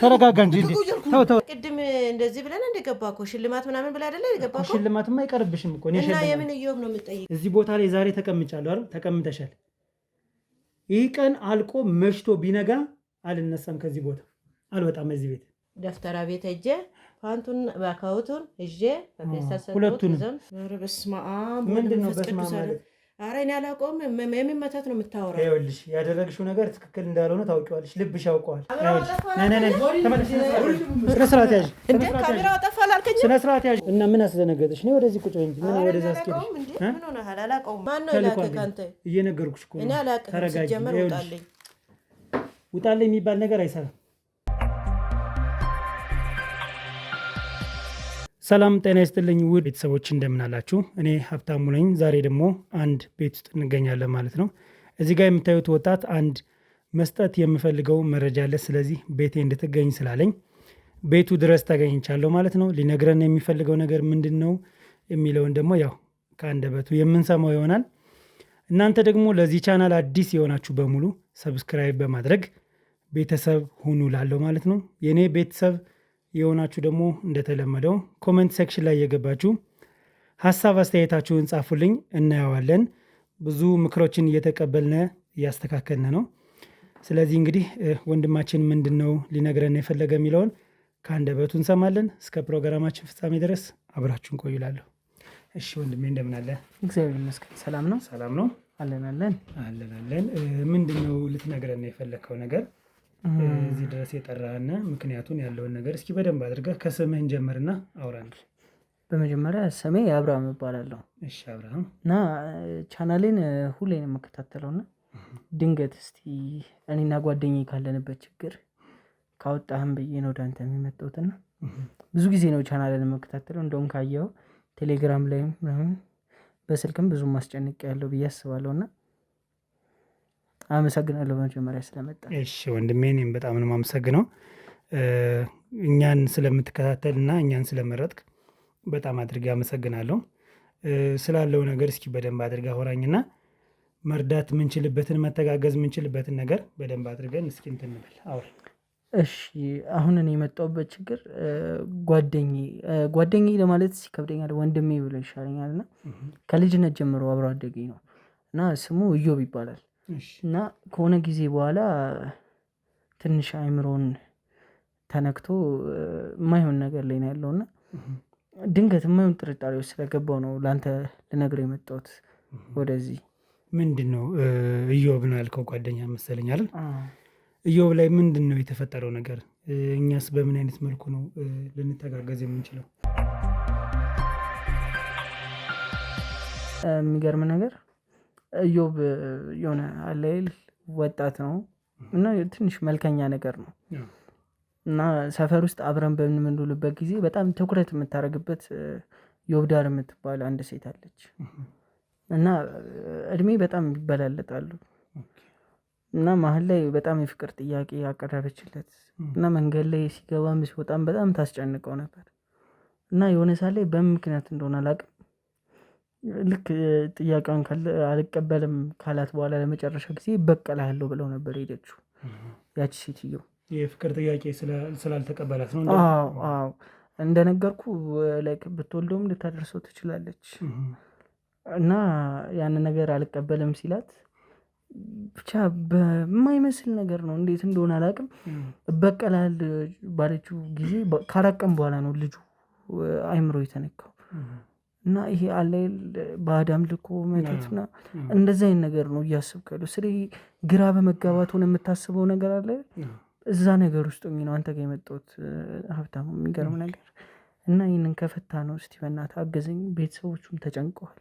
ተረጋጋ እንጂ ተው። ቅድም እንደዚህ ብለን እንደገባ እኮ ሽልማት ምናምን ብላ አይደለ የገባ እኮ። ሽልማትማ አይቀርብሽም እኮ እኔ እና የምን እዮብ ነው የምትጠይቅ? እዚህ ቦታ ላይ ዛሬ ተቀምጫለሁ አይደል? ተቀምጠሻል። ይህ ቀን አልቆ መሽቶ ቢነጋ አልነሳም ከዚህ ቦታ አልወጣም። እዚህ ቤት ደፍተራ ቤት ሄጄ ፓንቱን ባካውቱን እጄ በፌስታል ሁለቱንም። ኧረ በስመ አብ ምንድን ነው በስመ አብ ማለት? ኧረ እኔ አላውቀውም። የሚመታት ነው የምታወራው። ይኸውልሽ ያደረግሽው ነገር ትክክል እንዳልሆነ ታውቂዋለሽ። ልብሽ ያውቀዋል። ስነ ስርዓት ያዥ። ካሜራ ጠፋ አላልከኝም? ስነ ስርዓት ያዥ። እና ምን አስደነገጠሽ? እኔ ወደዚህ ቁጭ በይ እንጂ ምን ወደዛ አስኬድሽ? ምን ሆነሃል? አላውቀውም። ማን ነው የላከህ ከአንተ? እየነገርኩሽ እኮ እኔ አላውቅም። ተረጋጊ። ሲጀመር ውጣልኝ። ውጣልኝ የሚባል ነገር አይሰራም። ሰላም ጤና ይስጥልኝ ውድ ቤተሰቦች እንደምን አላችሁ? እኔ ሀብታሙ ነኝ። ዛሬ ደግሞ አንድ ቤት ውስጥ እንገኛለን ማለት ነው። እዚህ ጋር የምታዩት ወጣት አንድ መስጠት የምፈልገው መረጃ አለ። ስለዚህ ቤቴ እንድትገኝ ስላለኝ ቤቱ ድረስ ተገኝቻለሁ ማለት ነው። ሊነግረን የሚፈልገው ነገር ምንድን ነው የሚለውን ደግሞ ያው ከአንደበቱ የምንሰማው ይሆናል። እናንተ ደግሞ ለዚህ ቻናል አዲስ የሆናችሁ በሙሉ ሰብስክራይብ በማድረግ ቤተሰብ ሁኑ ላለው ማለት ነው። የእኔ ቤተሰብ የሆናችሁ ደግሞ እንደተለመደው ኮመንት ሴክሽን ላይ የገባችሁ ሀሳብ አስተያየታችሁን ጻፉልኝ፣ እናየዋለን። ብዙ ምክሮችን እየተቀበልነ እያስተካከልነ ነው። ስለዚህ እንግዲህ ወንድማችን ምንድን ነው ሊነግረን የፈለገ የሚለውን ከአንደበቱ እንሰማለን። እስከ ፕሮግራማችን ፍጻሜ ድረስ አብራችሁን ቆዩላለሁ። እሺ ወንድሜ እንደምን አለ? እግዚአብሔር ይመስገን። ሰላም ነው? ሰላም ነው አለን። ምንድን ነው ልትነግረን የፈለግከው ነገር? እዚህ ድረስ የጠራህና ምክንያቱን ያለውን ነገር እስኪ በደንብ አድርገህ ከስምህን ጀምርና አውራን። በመጀመሪያ ስሜ አብርሃም እባላለሁ። እሺ አብርሃም። እና ቻናሌን ሁሌ ነው የምከታተለውና ድንገት እስቲ እኔና ጓደኛዬ ካለንበት ችግር ካወጣህም ብዬ ነው ወደ አንተ የሚመጣሁትና ብዙ ጊዜ ነው ቻናሌን የምከታተለው። እንደውም ካየኸው ቴሌግራም ላይም ምናምን በስልክም ብዙ ማስጨንቅ ያለው ብዬ አስባለሁና አመሰግናለሁ በመጀመሪያ ስለመጣ። እሺ ወንድሜ እኔም በጣም ነው የማመሰግነው እኛን ስለምትከታተል እና እኛን ስለመረጥክ በጣም አድርጌ አመሰግናለሁ። ስላለው ነገር እስኪ በደንብ አድርገህ አውራኝና መርዳት ምንችልበትን መተጋገዝ ምንችልበትን ነገር በደንብ አድርገን እስኪ እንትን እንበል አውራኝ። እሺ አሁን እኔ የመጣሁበት ችግር ጓደኛዬ ለማለት ይከብደኛል፣ ወንድሜ ብሎ ይሻለኛል። እና ከልጅነት ጀምሮ አብሮ አደጌ ነው እና ስሙ እዮብ ይባላል። እና ከሆነ ጊዜ በኋላ ትንሽ አእምሮን ተነክቶ የማይሆን ነገር ላይ ነው ያለውና ድንገት የማይሆን ጥርጣሬዎች ስለገባው ነው ለአንተ ልነግርህ የመጣሁት ወደዚህ። ምንድን ነው እዮብ ነው ያልከው? ጓደኛ መሰለኝ አይደል? እዮብ ላይ ምንድን ነው የተፈጠረው ነገር? እኛስ በምን አይነት መልኩ ነው ልንተጋገዝ የምንችለው? የሚገርም ነገር እዮብ የሆነ አለይል ወጣት ነው እና ትንሽ መልከኛ ነገር ነው እና ሰፈር ውስጥ አብረን በምንውልበት ጊዜ በጣም ትኩረት የምታደርግበት ዮብዳር የምትባል አንድ ሴት አለች እና እድሜ በጣም ይበላለጣሉ እና መሀል ላይ በጣም የፍቅር ጥያቄ ያቀረበችለት እና መንገድ ላይ ሲገባም ሲወጣም በጣም ታስጨንቀው ነበር እና የሆነ ሰዓት ላይ በምን ምክንያት እንደሆነ አላውቅም ልክ ጥያቄውን አልቀበልም ካላት በኋላ ለመጨረሻ ጊዜ በቀላለሁ ብለው ነበር ሄደችው ያቺ ሴትዮ። የፍቅር ጥያቄ ስላልተቀበላት ነው? አዎ እንደነገርኩ ላይክ ብትወልደውም ልታደርሰው ትችላለች እና ያን ነገር አልቀበልም ሲላት ብቻ በማይመስል ነገር ነው እንዴት እንደሆነ አላውቅም በቀላል ባለችው ጊዜ ካራቀም በኋላ ነው ልጁ አይምሮ የተነካው እና ይሄ አለይል በአዳም ልኮ መተትና እንደዚህ አይነት ነገር ነው እያስብክ ያለው። ስለዚህ ግራ በመጋባት ሆነ የምታስበው ነገር አለ። እዛ ነገር ውስጥ ነው አንተ ጋር የመጣሁት ሀብታሙ። የሚገርም ነገር እና ይህንን ከፈታ ነው እስቲ በእናትህ አገዘኝ። ቤተሰቦቹም ተጨንቀዋል፣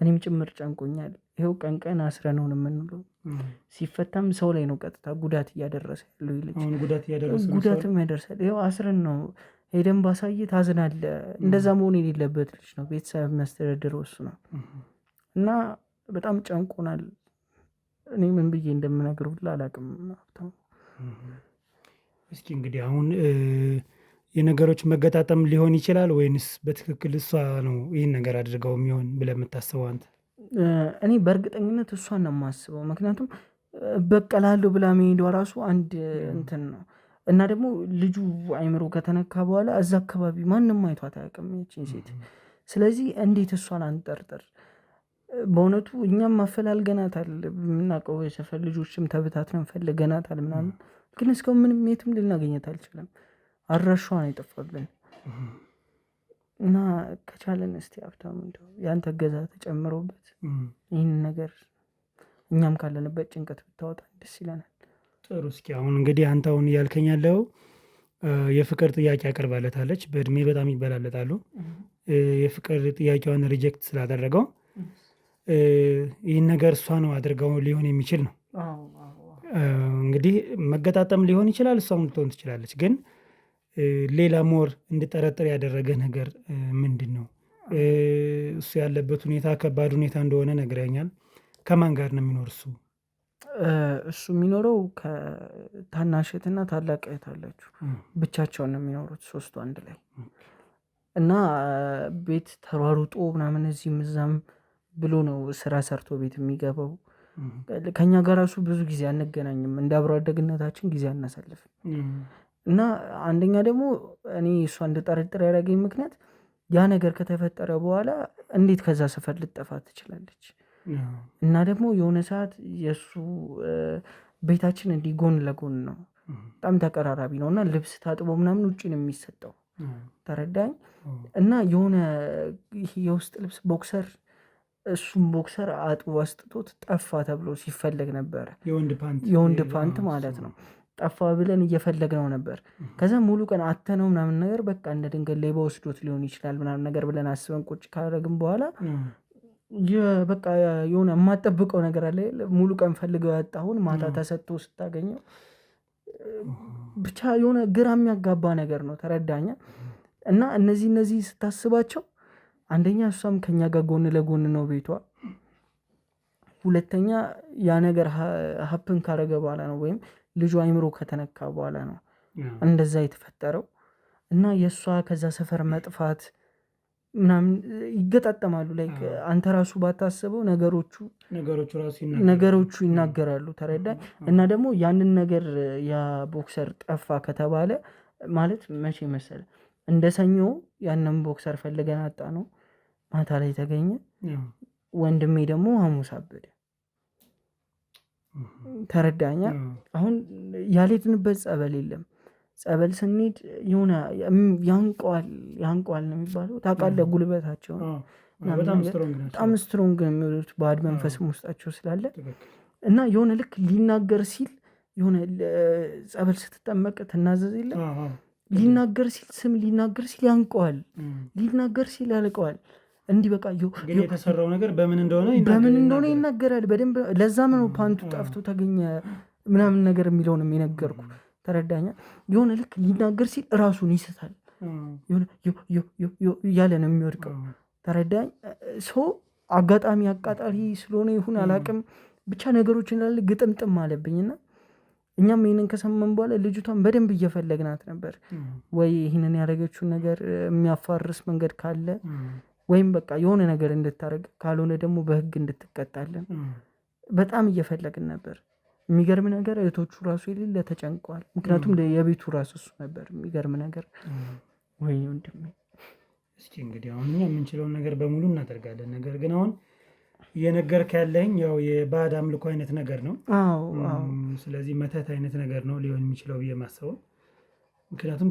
እኔም ጭምር ጨንቆኛል። ይኸው ቀን ቀን አስረን ነው የምንውለው። ሲፈታም ሰው ላይ ነው ቀጥታ ጉዳት እያደረሰ ያለው ይልጅ ጉዳትም ያደርሳል። ይኸው አስረን ነው ሄደን ባሳየ ታዝናለ። እንደዛ መሆን የሌለበት ልጅ ነው። ቤተሰብ የሚያስተዳድረው እሱ ነው እና በጣም ጨንቆናል። እኔ ምን ብዬ እንደምነግር ሁላ አላውቅም። እስኪ እንግዲህ አሁን የነገሮች መገጣጠም ሊሆን ይችላል ወይንስ በትክክል እሷ ነው ይህን ነገር አድርገው የሚሆን ብለህ የምታስበው አንተ? እኔ በእርግጠኝነት እሷን ነው የማስበው። ምክንያቱም በቀላለሁ ብላ መሄዷ ራሱ አንድ እንትን ነው። እና ደግሞ ልጁ አይምሮ ከተነካ በኋላ እዛ አካባቢ ማንም አይቷት አያውቅም ይህችን ሴት። ስለዚህ እንዴት እሷን አንጠርጥር? በእውነቱ እኛም አፈላልገናታል፣ የምናውቀው የሰፈር ልጆችም ተበታትነን ፈልገናታል ምናምን፣ ግን እስካሁን ምንም የትም ልናገኘት አልችልም። አድራሿን አይጠፋብን እና ከቻለን እስቲ ሀብታሙ እንደው ያንተ እገዛ ተጨምሮበት ይህን ነገር እኛም ካለንበት ጭንቀት ብታወጣ ደስ ይለናል። ጥሩ። እስኪ አሁን እንግዲህ አንተ አሁን እያልከኝ ያለው የፍቅር ጥያቄ አቅርባለታለች፣ በእድሜ በጣም ይበላለጣሉ። የፍቅር ጥያቄዋን ሪጀክት ስላደረገው ይህን ነገር እሷ ነው አድርገው ሊሆን የሚችል ነው። እንግዲህ መገጣጠም ሊሆን ይችላል፣ እሷም ልትሆን ትችላለች። ግን ሌላ ሞር እንድጠረጥር ያደረገ ነገር ምንድን ነው? እሱ ያለበት ሁኔታ ከባድ ሁኔታ እንደሆነ ነግረኛል። ከማን ጋር ነው የሚኖር እሱ? እሱ የሚኖረው ከታናሽ እህትና ታላቅ እህት አለችው። ብቻቸውን ነው የሚኖሩት ሶስቱ አንድ ላይ እና ቤት ተሯሩጦ ምናምን እዚህም እዛም ብሎ ነው ስራ ሰርቶ ቤት የሚገባው። ከኛ ጋር ራሱ ብዙ ጊዜ አንገናኝም፣ እንደ አብሮ አደግነታችን ጊዜ አናሳልፍም። እና አንደኛ ደግሞ እኔ እሷ እንድጠረጥር ያደረገኝ ምክንያት ያ ነገር ከተፈጠረ በኋላ እንዴት ከዛ ሰፈር ልጠፋ ትችላለች? እና ደግሞ የሆነ ሰዓት የእሱ ቤታችን እንዲህ ጎን ለጎን ነው፣ በጣም ተቀራራቢ ነው እና ልብስ ታጥቦ ምናምን ውጭ ነው የሚሰጠው። ተረዳኝ። እና የሆነ የውስጥ ልብስ ቦክሰር፣ እሱም ቦክሰር አጥቦ አስጥቶት ጠፋ ተብሎ ሲፈለግ ነበረ። የወንድ ፓንት ማለት ነው። ጠፋ ብለን እየፈለግነው ነበር። ከዛ ሙሉ ቀን አተነው ምናምን ነገር በቃ እንደ ድንገት ሌባ ወስዶት ሊሆን ይችላል ምናምን ነገር ብለን አስበን ቁጭ ካደረግን በኋላ በቃ የሆነ የማጠብቀው ነገር አለ። ሙሉ ቀን ፈልገው ያጣሁን ማታ ተሰጥቶ ስታገኘው ብቻ የሆነ ግራ የሚያጋባ ነገር ነው። ተረዳኛ። እና እነዚህ ስታስባቸው አንደኛ እሷም ከኛ ጋር ጎን ለጎን ነው ቤቷ። ሁለተኛ ያ ነገር ሀፕን ካረገ በኋላ ነው ወይም ልጁ አይምሮ ከተነካ በኋላ ነው እንደዛ የተፈጠረው። እና የእሷ ከዛ ሰፈር መጥፋት ምናምን ይገጣጠማሉ። ላይ አንተ ራሱ ባታስበው ነገሮቹ ይናገራሉ። ተረዳኝ። እና ደግሞ ያንን ነገር ያ ቦክሰር ጠፋ ከተባለ ማለት መቼ መሰለ እንደ ሰኞ ያንን ቦክሰር ፈልገን አጣ ነው፣ ማታ ላይ ተገኘ። ወንድሜ ደግሞ ሐሙስ አበደ። ተረዳኛ። አሁን ያልሄድንበት ጸበል የለም። ጸበል ስንሄድ የሆነ ያንቀዋል ነው የሚባለው። ታውቃለህ፣ ጉልበታቸው በጣም ስትሮንግ ነው የሚሆኑት፣ ባዕድ መንፈስም ውስጣቸው ስላለ እና የሆነ ልክ ሊናገር ሲል የሆነ ጸበል ስትጠመቅ ትናዘዝ የለም ሊናገር ሲል ስም ሊናገር ሲል ያንቀዋል፣ ሊናገር ሲል ያልቀዋል። እንዲህ በቃ ግን የተሰራው ነገር በምን እንደሆነ ይናገራል በደንብ። ለዛም ነው ፓንቱ ጠፍቶ ተገኘ ምናምን ነገር የሚለውን የነገርኩ። ተረዳኛ። የሆነ ልክ ሊናገር ሲል እራሱን ይስታል፣ እያለ ነው የሚወድቀው። ተረዳኝ። ሰው አጋጣሚ አቃጣሪ ስለሆነ ይሁን አላቅም፣ ብቻ ነገሮች እንዳለ ግጥምጥም አለብኝና እኛም ይህንን ከሰማን በኋላ ልጅቷን በደንብ እየፈለግናት ነበር። ወይ ይህንን ያደረገችውን ነገር የሚያፋርስ መንገድ ካለ ወይም በቃ የሆነ ነገር እንድታደርግ ካልሆነ ደግሞ በህግ እንድትቀጣለን በጣም እየፈለግን ነበር። የሚገርም ነገር እህቶቹ ራሱ የሌለ ተጨንቀዋል። ምክንያቱም የቤቱ ራሱ እሱ ነበር። የሚገርም ነገር ወይ ወንድሜ። እስኪ እንግዲህ አሁን እኛ የምንችለውን ነገር በሙሉ እናደርጋለን። ነገር ግን አሁን እየነገርክ ያለኝ ያው የባዕድ አምልኮ አይነት ነገር ነው። ስለዚህ መተት አይነት ነገር ነው ሊሆን የሚችለው ብዬ ማሰበው። ምክንያቱም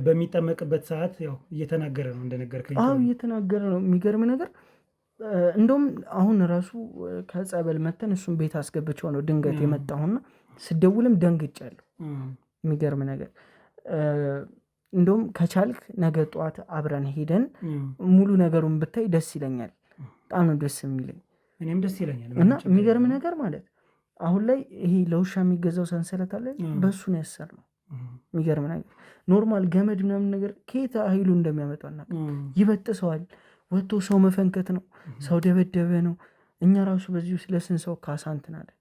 በሚጠመቅበት ሰዓት ያው እየተናገረ ነው እንደነገርከኝ። እየተናገረ ነው። የሚገርም ነገር እንደውም አሁን ራሱ ከጸበል መተን እሱን ቤት አስገብቸው ነው ድንገት የመጣሁና ስደውልም ደንግጫለሁ። የሚገርም ነገር እንደውም ከቻልክ ነገ ጠዋት አብረን ሄደን ሙሉ ነገሩን ብታይ ደስ ይለኛል። በጣም ነው ደስ የሚለኝ። እኔም ደስ ይለኛል። እና የሚገርም ነገር ማለት አሁን ላይ ይሄ ለውሻ የሚገዛው ሰንሰለት አለ፣ በእሱ ነው ያሰርነው። የሚገርም ነገር ኖርማል ገመድ ምናምን ነገር ከየት ኃይሉ እንደሚያመጣና ይበጥሰዋል። ወጥቶ ሰው መፈንከት ነው፣ ሰው ደበደበ ነው። እኛ ራሱ በዚሁ ስለስን ሰው ካሳ እንትን አለን።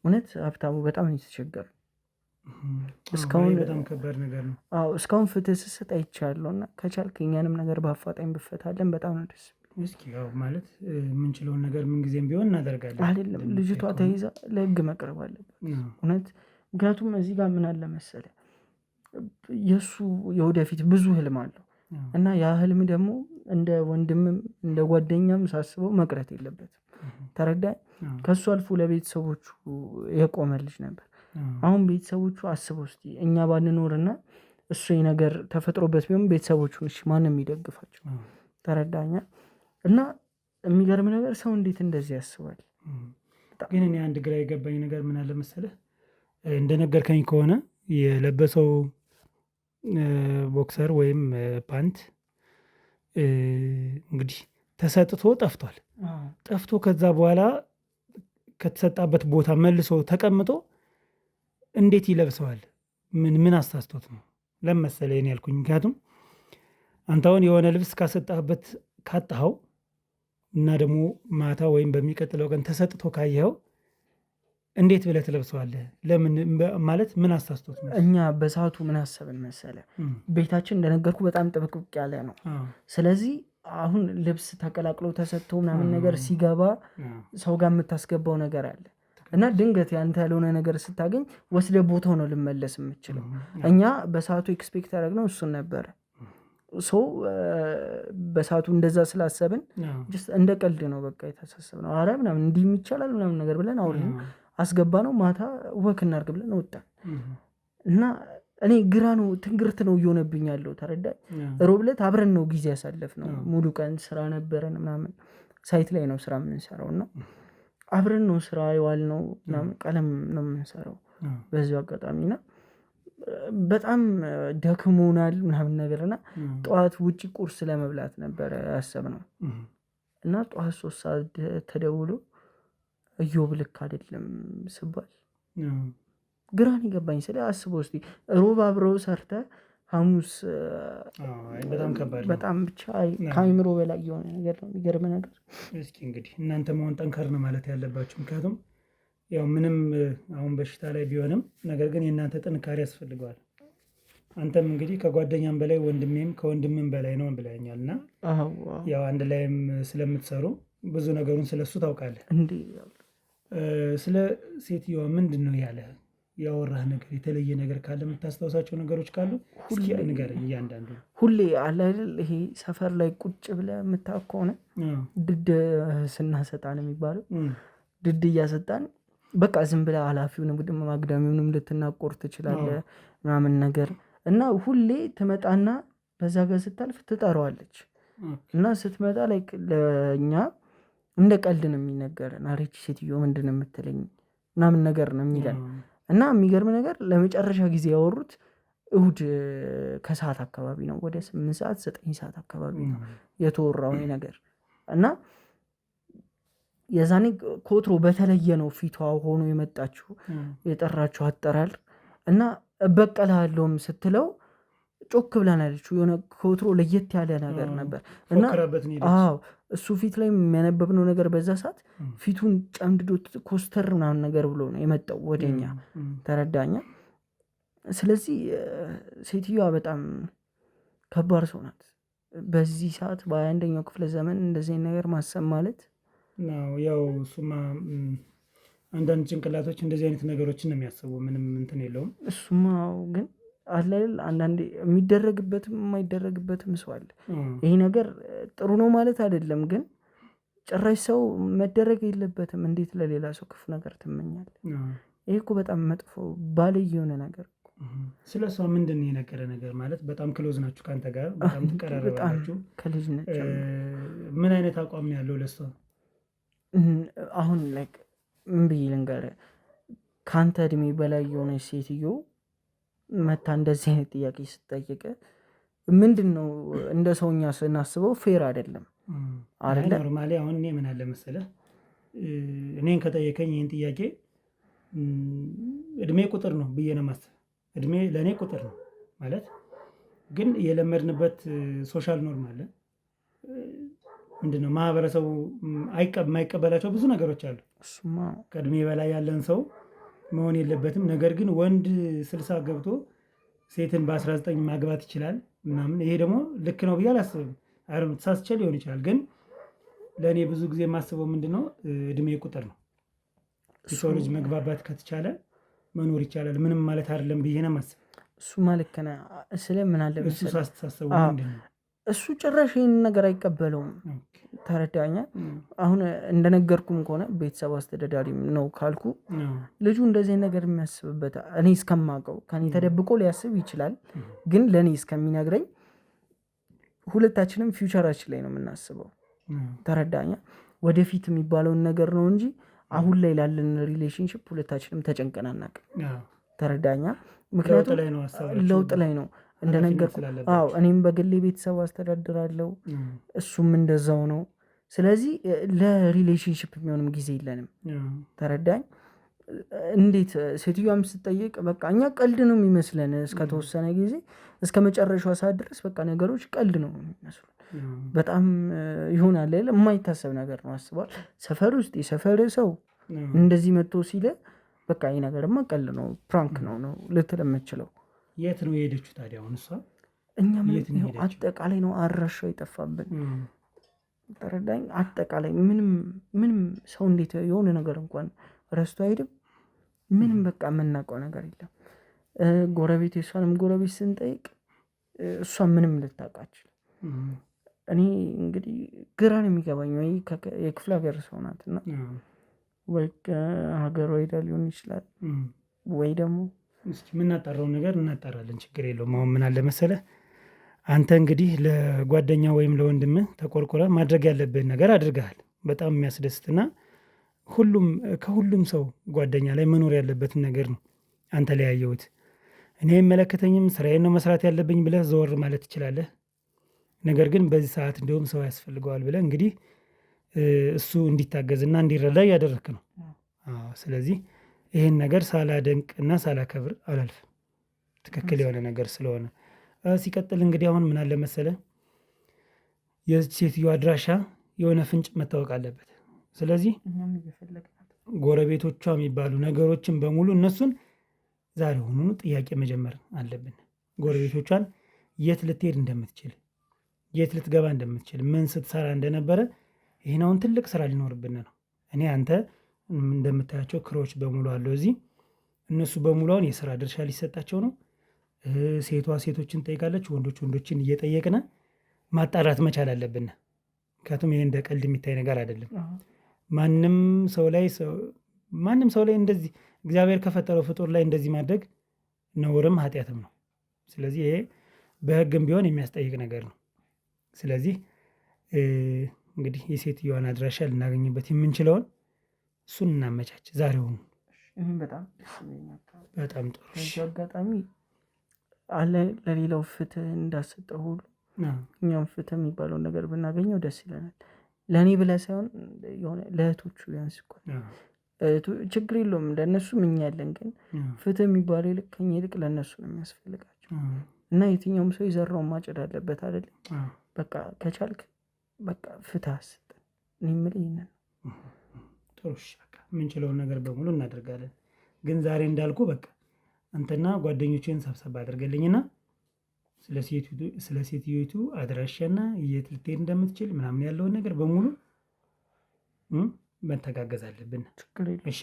እውነት ሀብታሙ በጣም ነው የተቸገሩ። እስካሁን በጣም ከባድ ነገር ነው። እስካሁን ፍትህ ስሰጥ አይቻለሁ። እና ከቻልክ እኛንም ነገር በአፋጣኝ ብፈታለን በጣም ነው ደስ እስኪ ያው ማለት የምንችለውን ነገር ምንጊዜም ቢሆን እናደርጋለን። አይደለም ልጅቷ ተይዛ ለህግ መቅረብ አለባት እውነት። ምክንያቱም እዚህ ጋር ምን አለ መሰለ የእሱ የወደፊት ብዙ ህልም አለው እና ያ ህልም ደግሞ እንደ ወንድምም እንደ ጓደኛም ሳስበው መቅረት የለበትም። ተረዳኝ። ከእሱ አልፎ ለቤተሰቦቹ የቆመ ልጅ ነበር። አሁን ቤተሰቦቹ አስበው እስኪ እኛ ባንኖርና እሱ ነገር ተፈጥሮበት ቢሆን ቤተሰቦቹን እሺ ማንም የሚደግፋቸው? ተረዳኛ። እና የሚገርም ነገር ሰው እንዴት እንደዚህ ያስባል? ግን እኔ አንድ ግራ የገባኝ ነገር ምን አለ መሰለህ፣ እንደነገርከኝ ከሆነ የለበሰው ቦክሰር ወይም ፓንት እንግዲህ ተሰጥቶ ጠፍቷል። ጠፍቶ ከዛ በኋላ ከተሰጣበት ቦታ መልሶ ተቀምጦ እንዴት ይለብሰዋል? ምን አሳስቶት ነው ለመሰለህ እኔ ያልኩኝ። ምክንያቱም አንተ አሁን የሆነ ልብስ ካሰጣህበት ካጣኸው እና ደግሞ ማታ ወይም በሚቀጥለው ቀን ተሰጥቶ ካየኸው እንዴት ብለህ ትለብሰዋለህ? ለምን ማለት ምን አሳስቶት ነው? እኛ በሰዓቱ ምን አሰብን መሰለህ፣ ቤታችን እንደነገርኩ በጣም ጥብቅብቅ ያለ ነው። ስለዚህ አሁን ልብስ ተቀላቅሎ ተሰጥቶ ምናምን ነገር ሲገባ ሰው ጋር የምታስገባው ነገር አለ እና ድንገት ያንተ ያልሆነ ነገር ስታገኝ ወስደ ቦታው ነው ልመለስ የምችለው። እኛ በሰዓቱ ኤክስፔክት ያደረግነው እሱን ነበረ። ሰው በሰዓቱ እንደዛ ስላሰብን እንደ ቀልድ ነው በቃ የተሳሰብነው። አረ ምናምን እንዲህ ይቻላል ምናምን ነገር ብለን አውርን አስገባ ነው። ማታ ወክ እናድርግ ብለን ወጣን እና እኔ ግራ ነው ትንግርት ነው እየሆነብኝ ያለው። ተረዳኝ። ሮብ ዕለት አብረን ነው ጊዜ ያሳለፍነው። ሙሉ ቀን ስራ ነበረን ምናምን፣ ሳይት ላይ ነው ስራ የምንሰራው እና አብረን ነው ስራ የዋልነው ምናምን፣ ቀለም ነው የምንሰራው በዚሁ አጋጣሚ እና በጣም ደክሞናል ምናምን ነገር እና ጠዋት ውጭ ቁርስ ለመብላት ነበረ ያሰብነው እና ጠዋት 3 ሰዓት ተደውሎ እዮብ ልክ አይደለም ስባል ግራን ይገባኝ። ስለ አስበው እስቲ ሮብ አብረው ሰርተ ሐሙስ በጣም ብቻ ከአይምሮ በላይ የሆነ ነገር ነው። የሚገርም ነገር። እስኪ እንግዲህ እናንተ መሆን ጠንከር ነው ማለት ያለባችሁ። ምክንያቱም ያው ምንም አሁን በሽታ ላይ ቢሆንም ነገር ግን የእናንተ ጥንካሬ ያስፈልገዋል። አንተም እንግዲህ ከጓደኛም በላይ ወንድሜም ከወንድምም በላይ ነው ብለኛል እና ያው አንድ ላይም ስለምትሰሩ ብዙ ነገሩን ስለሱ ታውቃለህ። ስለ ሴትዮዋ ምንድን ነው ያለ ያወራህ ነገር? የተለየ ነገር ካለ የምታስታውሳቸው ነገሮች ካሉ እስኪ ንገረኝ። እያንዳንዱ ሁሌ አለ አይደል ይሄ ሰፈር ላይ ቁጭ ብለህ የምታውቅ ከሆነ ድድ ስናሰጣ ነው የሚባለው። ድድ እያሰጣን በቃ ዝም ብለህ ኃላፊውንም አግዳሚውንም ልትናቆር ትችላለህ ምናምን ነገር እና ሁሌ ትመጣና በዛ ጋር ስታልፍ ትጠራዋለች እና ስትመጣ ላይ ለእኛ እንደ ቀልድ ነው የሚነገረን። አሬች ሴትዮ ምንድን ነው የምትለኝ ምናምን ነገር ነው የሚለን እና የሚገርም ነገር ለመጨረሻ ጊዜ ያወሩት እሁድ ከሰዓት አካባቢ ነው። ወደ 8 ሰዓት 9 ሰዓት አካባቢ ነው የተወራው ነገር እና የዛኔ ኮትሮ በተለየ ነው ፊቷ ሆኖ የመጣችው የጠራችው አጠራል እና እበቀልሃለሁም ስትለው ጮክ ብላናለች። የሆነ ኮትሮ ለየት ያለ ነገር ነበር እና አዎ እሱ ፊት ላይ የሚያነበብነው ነገር በዛ ሰዓት ፊቱን ጨምድዶት ኮስተር ምናምን ነገር ብሎ ነው የመጣው ወደኛ። ተረዳኛ። ስለዚህ ሴትዮዋ በጣም ከባድ ሰው ናት። በዚህ ሰዓት በ21ኛው ክፍለ ዘመን እንደዚህ ነገር ማሰብ ማለት ነው። ያው እሱማ አንዳንድ ጭንቅላቶች እንደዚህ አይነት ነገሮችን ነው የሚያስቡ። ምንም እንትን የለውም። እሱማ ግን አለል አንዳንዴ የሚደረግበትም የማይደረግበትም ሰው አለ። ይሄ ነገር ጥሩ ነው ማለት አይደለም፣ ግን ጭራሽ ሰው መደረግ የለበትም። እንዴት ለሌላ ሰው ክፉ ነገር ትመኛለህ? ይሄ እኮ በጣም መጥፎ ባልየ የሆነ ነገር። ስለሷ ምንድን ነው የነገረ ነገር? ማለት በጣም ክሎዝ ናችሁ ከአንተ ጋር በጣም ትቀራረባላችሁ ከልጅነት። ምን አይነት አቋም ነው ያለው ለሷ? አሁን ላይክ ምን ብዬ ልንገርህ፣ ከአንተ እድሜ በላይ የሆነች ሴትዮ መታ እንደዚህ አይነት ጥያቄ ስትጠይቅ ምንድን ነው እንደ ሰውኛ ስናስበው ፌር አይደለም አይደለ? ኖርማሊ አሁን እኔ ምን አለ መሰለህ፣ እኔን ከጠየቀኝ ይህን ጥያቄ እድሜ ቁጥር ነው ብዬ ነው የማስበው። እድሜ ለእኔ ቁጥር ነው ማለት ግን የለመድንበት ሶሻል ኖርም አለ። ምንድነው ማህበረሰቡ የማይቀበላቸው ብዙ ነገሮች አሉ። ከእድሜ በላይ ያለን ሰው መሆን የለበትም። ነገር ግን ወንድ 60 ገብቶ ሴትን በ19 ማግባት ይችላል ምናምን። ይሄ ደግሞ ልክ ነው ብዬ አላስብም። ተሳስቼ ሊሆን ይችላል፣ ግን ለእኔ ብዙ ጊዜ የማስበው ምንድነው እድሜ ቁጥር ነው። የሰው ልጅ መግባባት ከተቻለ መኖር ይቻላል። ምንም ማለት አይደለም ብዬ ነው የማስበው። እሱ ማለት ስለምን አለ እሱ ሳስተሳሰቡ ምንድን ነው እሱ ጭራሽ ይህን ነገር አይቀበለውም። ተረዳኛ። አሁን እንደነገርኩም ከሆነ ቤተሰብ አስተዳዳሪ ነው ካልኩ ልጁ እንደዚህ ነገር የሚያስብበት እኔ እስከማውቀው ከኔ ተደብቆ ሊያስብ ይችላል። ግን ለእኔ እስከሚነግረኝ ሁለታችንም ፊውቸራችን ላይ ነው የምናስበው። ተረዳኛ። ወደፊት የሚባለውን ነገር ነው እንጂ አሁን ላይ ላለን ሪሌሽንሽፕ ሁለታችንም ተጨንቀን አናውቅም። ተረዳኛ። ምክንያቱም ለውጥ ላይ ነው እንደነገርኩ። እኔም በግሌ ቤተሰብ አስተዳድራለሁ፣ እሱም እንደዛው ነው። ስለዚህ ለሪሌሽንሽፕ የሚሆንም ጊዜ የለንም። ተረዳኝ። እንዴት ሴትዮዋም ስትጠይቅ በቃ እኛ ቀልድ ነው የሚመስለን እስከተወሰነ ጊዜ፣ እስከ መጨረሻው ሰዓት ድረስ በቃ ነገሮች ቀልድ ነው የሚመስሉ። በጣም ይሆናል የማይታሰብ ነገር ነው። አስቧል። ሰፈር ውስጥ የሰፈር ሰው እንደዚህ መጥቶ ሲለ በቃ ይህ ነገርማ ቀልድ ነው ፕራንክ ነው ልትል የምችለው። የት ነው የሄደችው ታዲያ? አሁን እሷ እኛ አጠቃላይ ነው አድራሻው የጠፋብን። ተረዳኝ። አጠቃላይ ምንም ሰው እንዴት የሆነ ነገር እንኳን ረስቶ አይሄድም። ምንም በቃ የምናውቀው ነገር የለም። ጎረቤት የሷንም ጎረቤት ስንጠይቅ እሷ ምንም ልታውቃችል። እኔ እንግዲህ ግራ ነው የሚገባኝ። ወይ የክፍለ ሀገር ሰው ናት እና ወይ ሀገሯ ሄዳ ሊሆን ይችላል ወይ ደግሞ እስኪ የምናጣራውን ነገር እናጣራለን። ችግር የለውም። አሁን ምን አለ መሰለህ፣ አንተ እንግዲህ ለጓደኛ ወይም ለወንድምህ ተቆርቆረ ማድረግ ያለብህን ነገር አድርገሃል። በጣም የሚያስደስትና ከሁሉም ሰው ጓደኛ ላይ መኖር ያለበትን ነገር ነው አንተ ላይ ያየሁት። እኔ አይመለከተኝም ስራዬን ነው መስራት ያለብኝ ብለህ ዘወር ማለት ትችላለህ። ነገር ግን በዚህ ሰዓት እንዲሁም ሰው ያስፈልገዋል ብለህ እንግዲህ እሱ እንዲታገዝና እንዲረዳ እያደረግክ ነው። ስለዚህ ይሄን ነገር ሳላደንቅ እና ሳላከብር አላልፍም። ትክክል የሆነ ነገር ስለሆነ ሲቀጥል እንግዲህ አሁን ምን አለ መሰለህ፣ የሴትዮ አድራሻ የሆነ ፍንጭ መታወቅ አለበት። ስለዚህ ጎረቤቶቿ የሚባሉ ነገሮችን በሙሉ እነሱን ዛሬ ሆኑኑ ጥያቄ መጀመር አለብን። ጎረቤቶቿን የት ልትሄድ እንደምትችል፣ የት ልትገባ እንደምትችል፣ ምን ስትሰራ እንደነበረ ይህን አሁን ትልቅ ስራ ሊኖርብን ነው። እኔ አንተ እንደምታያቸው ክሮች በሙሉ አለው እዚህ። እነሱ በሙሉ አሁን የስራ ድርሻ ሊሰጣቸው ነው። ሴቷ ሴቶችን ጠይቃለች፣ ወንዶችን እየጠየቅን ማጣራት መቻል አለብን። ምክንያቱም ይሄ እንደ ቀልድ የሚታይ ነገር አይደለም። ማንም ሰው ላይ እንደዚህ እግዚአብሔር ከፈጠረው ፍጡር ላይ እንደዚህ ማድረግ ነውርም ኃጢአትም ነው። ስለዚህ ይሄ በህግም ቢሆን የሚያስጠይቅ ነገር ነው። ስለዚህ እንግዲህ የሴትዮዋን አድራሻ ልናገኝበት የምንችለውን እሱን እናመቻች ዛሬውኑ። በጣም ጥሩ። አጋጣሚ አለ ለሌላው ፍትህ እንዳሰጠው ሁሉ እኛም ፍትህ የሚባለውን ነገር ብናገኘው ደስ ይለናል። ለእኔ ብለህ ሳይሆን የሆነ ለእህቶቹ ቢያንስ እኮ ችግር የለውም ለእነሱም እኛ ያለን፣ ግን ፍትህ የሚባለው ይልቅ ከኛ ይልቅ ለእነሱ ነው የሚያስፈልጋቸው። እና የትኛውም ሰው የዘራውን ማጨድ አለበት አይደለም። በቃ ከቻልክ በቃ ፍትህ አስጠን። እኔ የምልህ ይሄንን ጥሩ። በቃ የምንችለውን ነገር በሙሉ እናደርጋለን። ግን ዛሬ እንዳልኩ በቃ አንተና ጓደኞችን ሰብሰብ አድርገልኝና ስለ ሴትዮቱ አድራሻና የት ልትሄድ እንደምትችል ምናምን ያለውን ነገር በሙሉ መተጋገዝ አለብን። እሺ፣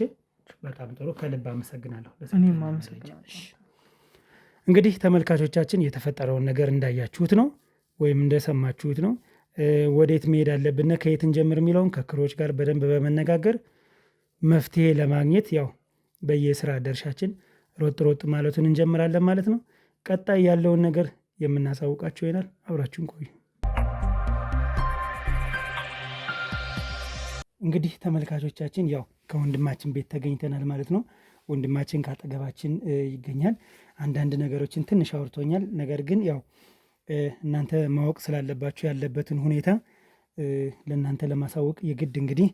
በጣም ጥሩ። ከልብ አመሰግናለሁ። እኔም አመሰግናለሁ። እንግዲህ ተመልካቾቻችን የተፈጠረውን ነገር እንዳያችሁት ነው ወይም እንደሰማችሁት ነው። ወዴት መሄድ አለብን፣ ከየት እንጀምር የሚለውን ከክሮች ጋር በደንብ በመነጋገር መፍትሄ ለማግኘት ያው በየስራ ድርሻችን ሮጥ ማለቱን እንጀምራለን ማለት ነው። ቀጣይ ያለውን ነገር የምናሳውቃቸው ይሆናል። አብራችሁን ቆዩ። እንግዲህ ተመልካቾቻችን ያው ከወንድማችን ቤት ተገኝተናል ማለት ነው። ወንድማችን ካጠገባችን ይገኛል። አንዳንድ ነገሮችን ትንሽ አውርቶኛል። ነገር ግን ያው እናንተ ማወቅ ስላለባችሁ ያለበትን ሁኔታ ለእናንተ ለማሳወቅ የግድ እንግዲህ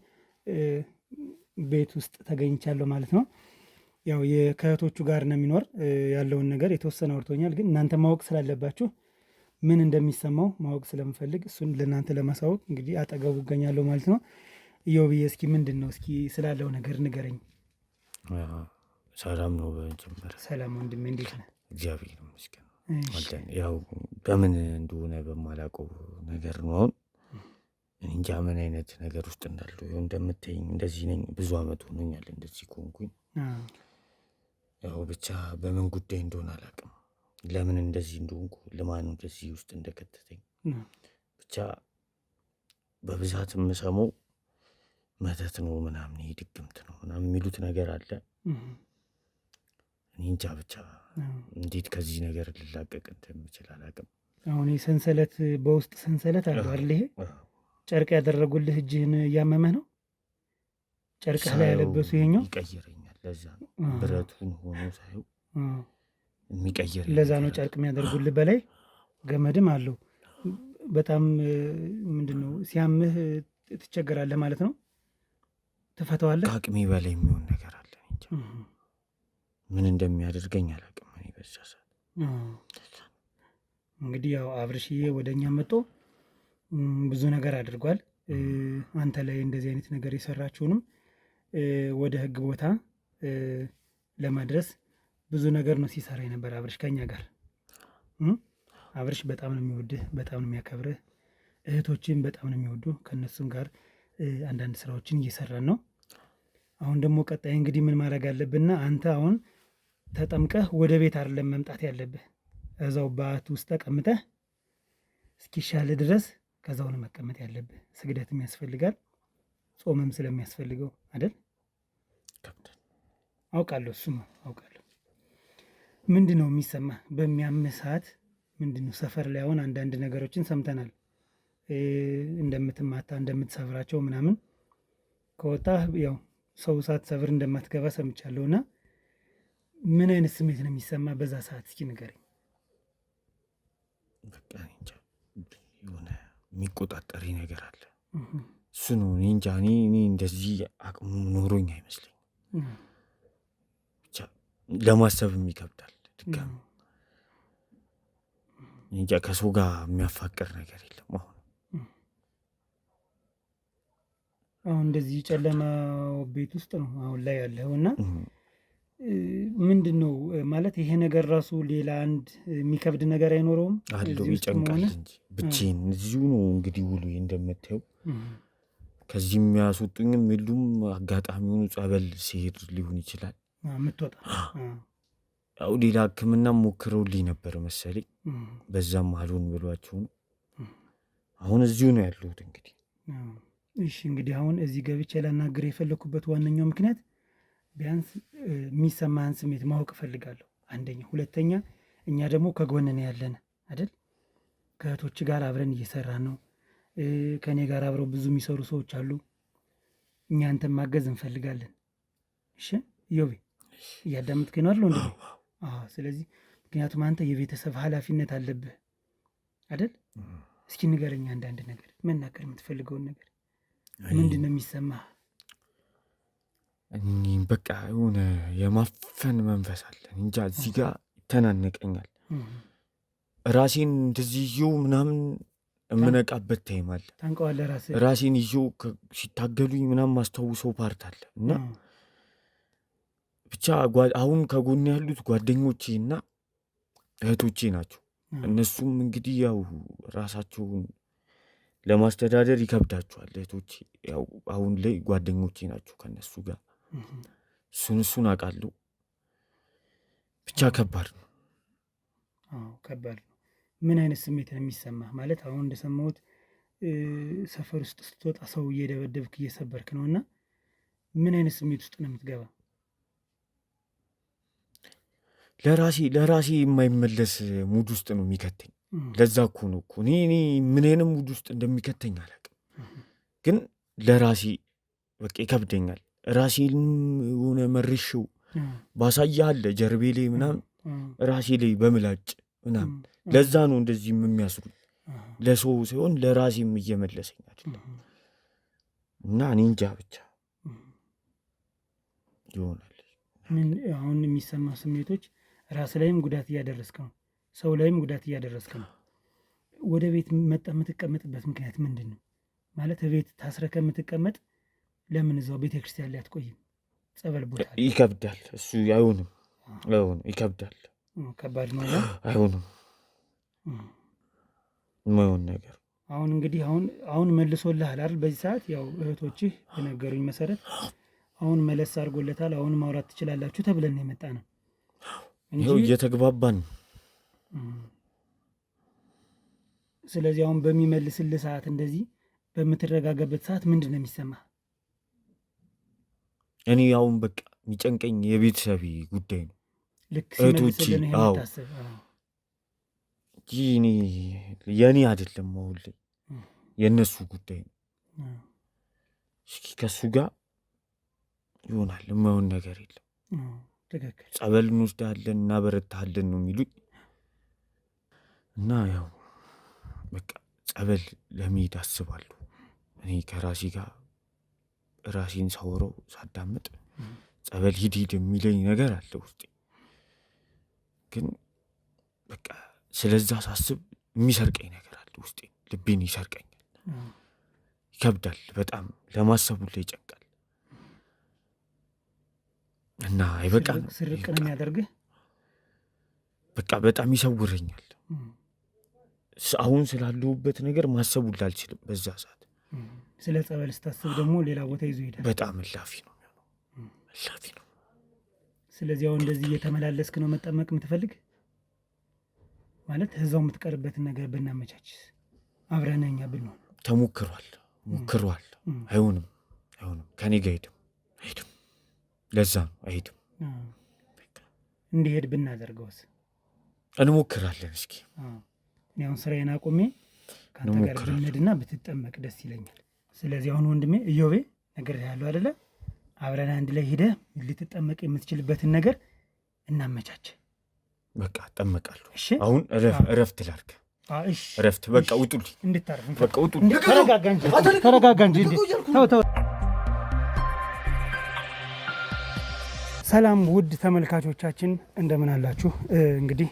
ቤት ውስጥ ተገኝቻለሁ ማለት ነው። ያው ከእህቶቹ ጋር ነው የሚኖር ያለውን ነገር የተወሰነ አውርቶኛል። ግን እናንተ ማወቅ ስላለባችሁ ምን እንደሚሰማው ማወቅ ስለምፈልግ እሱን ለእናንተ ለማሳወቅ እንግዲህ አጠገቡ እገኛለሁ ማለት ነው። ኢዮብዬ እስኪ ምንድን ነው እስኪ ስላለው ነገር ንገረኝ። ሰላም ነው። በመጀመሪያ ሰላም ወንድሜ፣ እንዴት ነህ? እግዚአብሔር ይመስገን። ያው በምን እንደሆነ በማላውቀው ነገር ነው አሁን እንጃ ምን አይነት ነገር ውስጥ እንዳለው ይኸው እንደምትይኝ እንደዚህ ነኝ። ብዙ አመት ሆኖኛል እንደዚህ ከሆንኩኝ። ያው ብቻ በምን ጉዳይ እንደሆነ አላውቅም። ለምን እንደዚህ እንደሆንኩ ለማን እንደዚህ ውስጥ እንደከተተኝ ብቻ በብዛት የምሰማው መተት ነው ምናምን ድግምት ነው ምናምን የሚሉት ነገር አለ። እኔ እንጃ ብቻ እንዴት ከዚህ ነገር ልላቀቅ እንደምችል አላውቅም። አሁን ሰንሰለት በውስጥ ሰንሰለት አለ አይደል? ይሄ ጨርቅ ያደረጉልህ እጅህን እያመመህ ነው? ጨርቅህ ላይ ያለበሱ ይሄኛው ይቀይረኛል። ለዛ ብረቱን ሆኖ ሳይው የሚቀይር ለዛ ነው ጨርቅ የሚያደርጉልህ። በላይ ገመድም አለው። በጣም ምንድነው ሲያምህ ትቸገራለህ ማለት ነው። ትፈተዋለህ። ከአቅሜ በላይ የሚሆን ነገር አለ። እንጃ ምን እንደሚያደርገኝ አላውቅም። እኔ በዛ ሰዓት እንግዲህ ያው አብርሽዬ ወደኛ መጥቶ ብዙ ነገር አድርጓል። አንተ ላይ እንደዚህ አይነት ነገር የሰራችሁንም ወደ ህግ ቦታ ለማድረስ ብዙ ነገር ነው ሲሰራ የነበር አብርሽ ከኛ ጋር። አብርሽ በጣም ነው የሚወድህ፣ በጣም ነው የሚያከብርህ። እህቶችን በጣም ነው የሚወዱ። ከነሱም ጋር አንዳንድ ስራዎችን እየሰራን ነው። አሁን ደግሞ ቀጣይ እንግዲህ ምን ማድረግ አለብንና አንተ አሁን ተጠምቀህ ወደ ቤት አይደለም መምጣት ያለብህ፣ እዛው ባት ውስጥ ተቀምጠህ እስኪሻልህ ድረስ ከዛው ነው መቀመጥ ያለብህ። ስግደትም ያስፈልጋል፣ ጾምም ስለሚያስፈልገው አይደል? አውቃለሁ፣ እሱም አውቃለሁ። ምንድን ነው የሚሰማህ በሚያምህ ሰዓት? ምንድን ነው ሰፈር ላይ አሁን አንዳንድ ነገሮችን ሰምተናል፣ እንደምትማታ እንደምትሰብራቸው ምናምን፣ ከወጣህ ያው ሰው ሳትሰብር እንደማትገባ ሰምቻለሁ። እና ምን አይነት ስሜት ነው የሚሰማ በዛ ሰዓት? እስኪ ንገረኝ። በቃ እንጃ የሆነ የሚቆጣጠሪ ነገር አለ። እሱ ነው እንጃ። እኔ እንደዚህ አቅሙ ኖሮኝ አይመስለኝም። ብቻ ለማሰብም ይከብዳል። ድጋሚ እንጃ ከሰው ጋር የሚያፋቅር ነገር የለም። አሁን እንደዚህ ጨለማ ቤት ውስጥ ነው አሁን ላይ ያለው እና ምንድን ነው ማለት ይሄ ነገር ራሱ ሌላ አንድ የሚከብድ ነገር አይኖረውም? አለው፣ ይጨንቃል እንጂ ብቻዬን እዚሁ ነው እንግዲህ ውሎ እንደምታየው። ከዚህ የሚያስወጡኝም የሉም። አጋጣሚውን ጸበል ሲሄድ ሊሆን ይችላል የምትወጣ። ያው ሌላ ሕክምናም ሞክረውልኝ ነበር መሰለኝ፣ በዛም አልሆን ብሏቸው ነው አሁን እዚሁ ነው ያለሁት እንግዲህ። እሺ እንግዲህ አሁን እዚህ ገብቼ ላናግር የፈለኩበት ዋነኛው ምክንያት ቢያንስ የሚሰማህን ስሜት ማወቅ እፈልጋለሁ። አንደኛ፣ ሁለተኛ እኛ ደግሞ ከጎንን ያለን አይደል? ከእህቶች ጋር አብረን እየሰራን ነው። ከእኔ ጋር አብረው ብዙ የሚሰሩ ሰዎች አሉ። እኛ አንተን ማገዝ እንፈልጋለን። እሺ ኢዮቤ እያዳመጥከኝ ነው አይደል? ስለዚህ ምክንያቱም አንተ የቤተሰብ ኃላፊነት አለብህ አይደል? እስኪ ንገረኝ አንዳንድ ነገር፣ መናገር የምትፈልገውን ነገር ምንድን ነው የሚሰማህ? በቃ የሆነ የማፈን መንፈስ አለ። እንጃ እዚህ ጋር ይተናነቀኛል። ራሴን እንደዚህ ይዤው ምናምን የምነቃበት ታይም አለ። ታንቀዋለህ ራስህ? ራሴን ይዤው ሲታገሉኝ ምናምን ማስታውሰው ፓርት አለ እና ብቻ አሁን ከጎን ያሉት ጓደኞቼ እና እህቶቼ ናቸው። እነሱም እንግዲህ ያው ራሳቸውን ለማስተዳደር ይከብዳቸዋል። እህቶቼ ያው አሁን ላይ ጓደኞቼ ናቸው ከነሱ ጋር እሱን አውቃለሁ። ብቻ ከባድ ነው። ከባድ ነው። ምን አይነት ስሜት ነው የሚሰማህ? ማለት አሁን እንደሰማሁት ሰፈር ውስጥ ስትወጣ ሰው እየደበደብክ እየሰበርክ ነው እና ምን አይነት ስሜት ውስጥ ነው የምትገባ? ለራሴ የማይመለስ ሙድ ውስጥ ነው የሚከተኝ። ለዛ እኮ ነው እኮ እኔ ምን አይነት ሙድ ውስጥ እንደሚከተኝ አላውቅም፣ ግን ለራሴ በቃ ይከብደኛል። ራሴን የሆነ መርሼው ባሳያለ ጀርቤ ላይ ምናምን ራሴ ላይ በምላጭ ምናምን፣ ለዛ ነው እንደዚህ የሚያስሩኝ። ለሰው ሲሆን ለራሴም እየመለሰኝ አይደለም እና እኔ እንጃ ብቻ ይሆናል። አሁን የሚሰማ ስሜቶች ራስ ላይም ጉዳት እያደረስክ ነው፣ ሰው ላይም ጉዳት እያደረስክ ነው። ወደ ቤት መጣ የምትቀመጥበት ምክንያት ምንድን ነው? ማለት ቤት ታስረህ ከምትቀመጥ ለምን እዛው ቤተ ክርስቲያን ላይ አትቆይም? ጸበል ቦታ ይከብዳል። እሱ አይሆንም፣ ይከብዳል። ከባድ ነው። አይሆንም፣ የማይሆን ነገር አሁን እንግዲህ አሁን መልሶልሃል አይደል? በዚህ ሰዓት ያው እህቶችህ የነገሩኝ መሰረት አሁን መለስ አድርጎለታል። አሁን ማውራት ትችላላችሁ ተብለን የመጣ ነው እንጂ እየተግባባን። ስለዚህ አሁን በሚመልስልህ ሰዓት እንደዚህ በምትረጋጋበት ሰዓት ምንድን ነው የሚሰማ? እኔ አሁን በቃ የሚጨንቀኝ የቤተሰቤ ጉዳይ ነው። ልክ ሲመልስልህ ነው የምታስብ? የእኔ አይደለም፣ አሁን ላይ የእነሱ ጉዳይ ነው። እስኪ ከእሱ ጋር ይሆናል፣ የማይሆን ነገር የለም። ትክክል። ጸበል እንወስዳለን እናበረታለን ነው የሚሉኝ እና ያው በቃ ጸበል ለመሄድ አስባለሁ። እኔ ከራሴ ጋር ራሴን ሳወራው ሳዳምጥ ጸበል ሂድ የሚለኝ ነገር አለ ውስጤ። ግን በቃ ስለዛ ሳስብ የሚሰርቀኝ ነገር አለ ውስጤ፣ ልቤን ይሰርቀኛል። ይከብዳል በጣም ለማሰቡ ላይ ይጨንቃል። እና አይበቃም፣ ስርቅ ነው የሚያደርግህ። በቃ በጣም ይሰውረኛል። አሁን ስላለሁበት ነገር ማሰቡን አልችልም በዛ ሰዓት። ስለ ጸበል ስታስብ ደግሞ ሌላ ቦታ ይዞ ይሄዳል። በጣም እላፊ ነው የሚሆነው፣ እላፊ ነው። ስለዚህ አሁን እንደዚህ እየተመላለስክ ነው መጠመቅ የምትፈልግ ማለት እዛው የምትቀርበትን ነገር ብናመቻች አብረነኛ ብንሆን። ተሞክሯል፣ አይሆንም፣ ከኔ ጋር አይሄድም። ለዛ ነው አይሄድም። እንዲሄድ ብናደርገውስ? እንሞክራለን እስኪ። አሁን ስራዬን አቁሜ ከአንተ ጋር ብንሄድና ብትጠመቅ ደስ ይለኛል። ስለዚህ አሁን ወንድሜ እዮቤ ነገር ያለው አይደለ? አብረን አንድ ላይ ሄደህ ልትጠመቅ የምትችልበትን ነገር እናመቻች። በቃ እጠመቃለሁ። አሁን እረፍት ላድርግ። እረፍት በቃ ውጡልኝ፣ እንድታርፍ በቃ ውጡልኝ። ተረጋጋ እንጂ ተው። ሰላም ውድ ተመልካቾቻችን እንደምን አላችሁ? እንግዲህ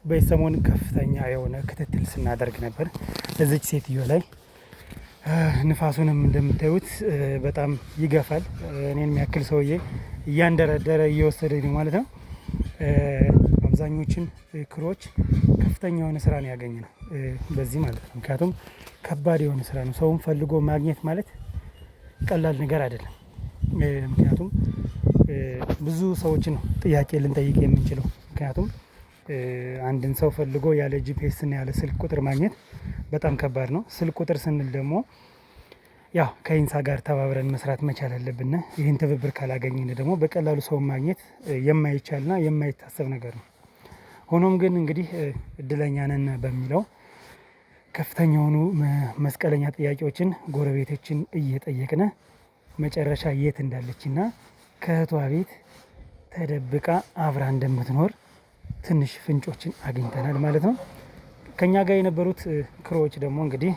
በሰሞን ከፍተኛ የሆነ ክትትል ስናደርግ ነበር እዚች ሴትዮ ላይ። ንፋሱንም እንደምታዩት በጣም ይገፋል። እኔን የሚያክል ሰውዬ እያንደረደረ እየወሰደኝ ነው ማለት ነው። አብዛኞችን ክሮች ከፍተኛ የሆነ ስራ ነው ያገኘ ነው በዚህ ማለት ነው። ምክንያቱም ከባድ የሆነ ስራ ነው። ሰውን ፈልጎ ማግኘት ማለት ቀላል ነገር አይደለም። ምክንያቱም ብዙ ሰዎችን ነው ጥያቄ ልንጠይቅ የምንችለው። ምክንያቱም አንድን ሰው ፈልጎ ያለ ጂፒኤስ እና ያለ ስልክ ቁጥር ማግኘት በጣም ከባድ ነው። ስልክ ቁጥር ስንል ደግሞ ያው ከኢንሳ ጋር ተባብረን መስራት መቻል አለብን። ይህን ትብብር ካላገኘን ደግሞ በቀላሉ ሰውን ማግኘት የማይቻልና የማይታሰብ ነገር ነው። ሆኖም ግን እንግዲህ እድለኛ ነን በሚለው ከፍተኛ የሆኑ መስቀለኛ ጥያቄዎችን ጎረቤቶችን እየጠየቅን መጨረሻ የት እንዳለችና ከእህቷ ቤት ተደብቃ አብራ እንደምትኖር ትንሽ ፍንጮችን አግኝተናል ማለት ነው። ከኛ ጋር የነበሩት ክሮዎች ደግሞ እንግዲህ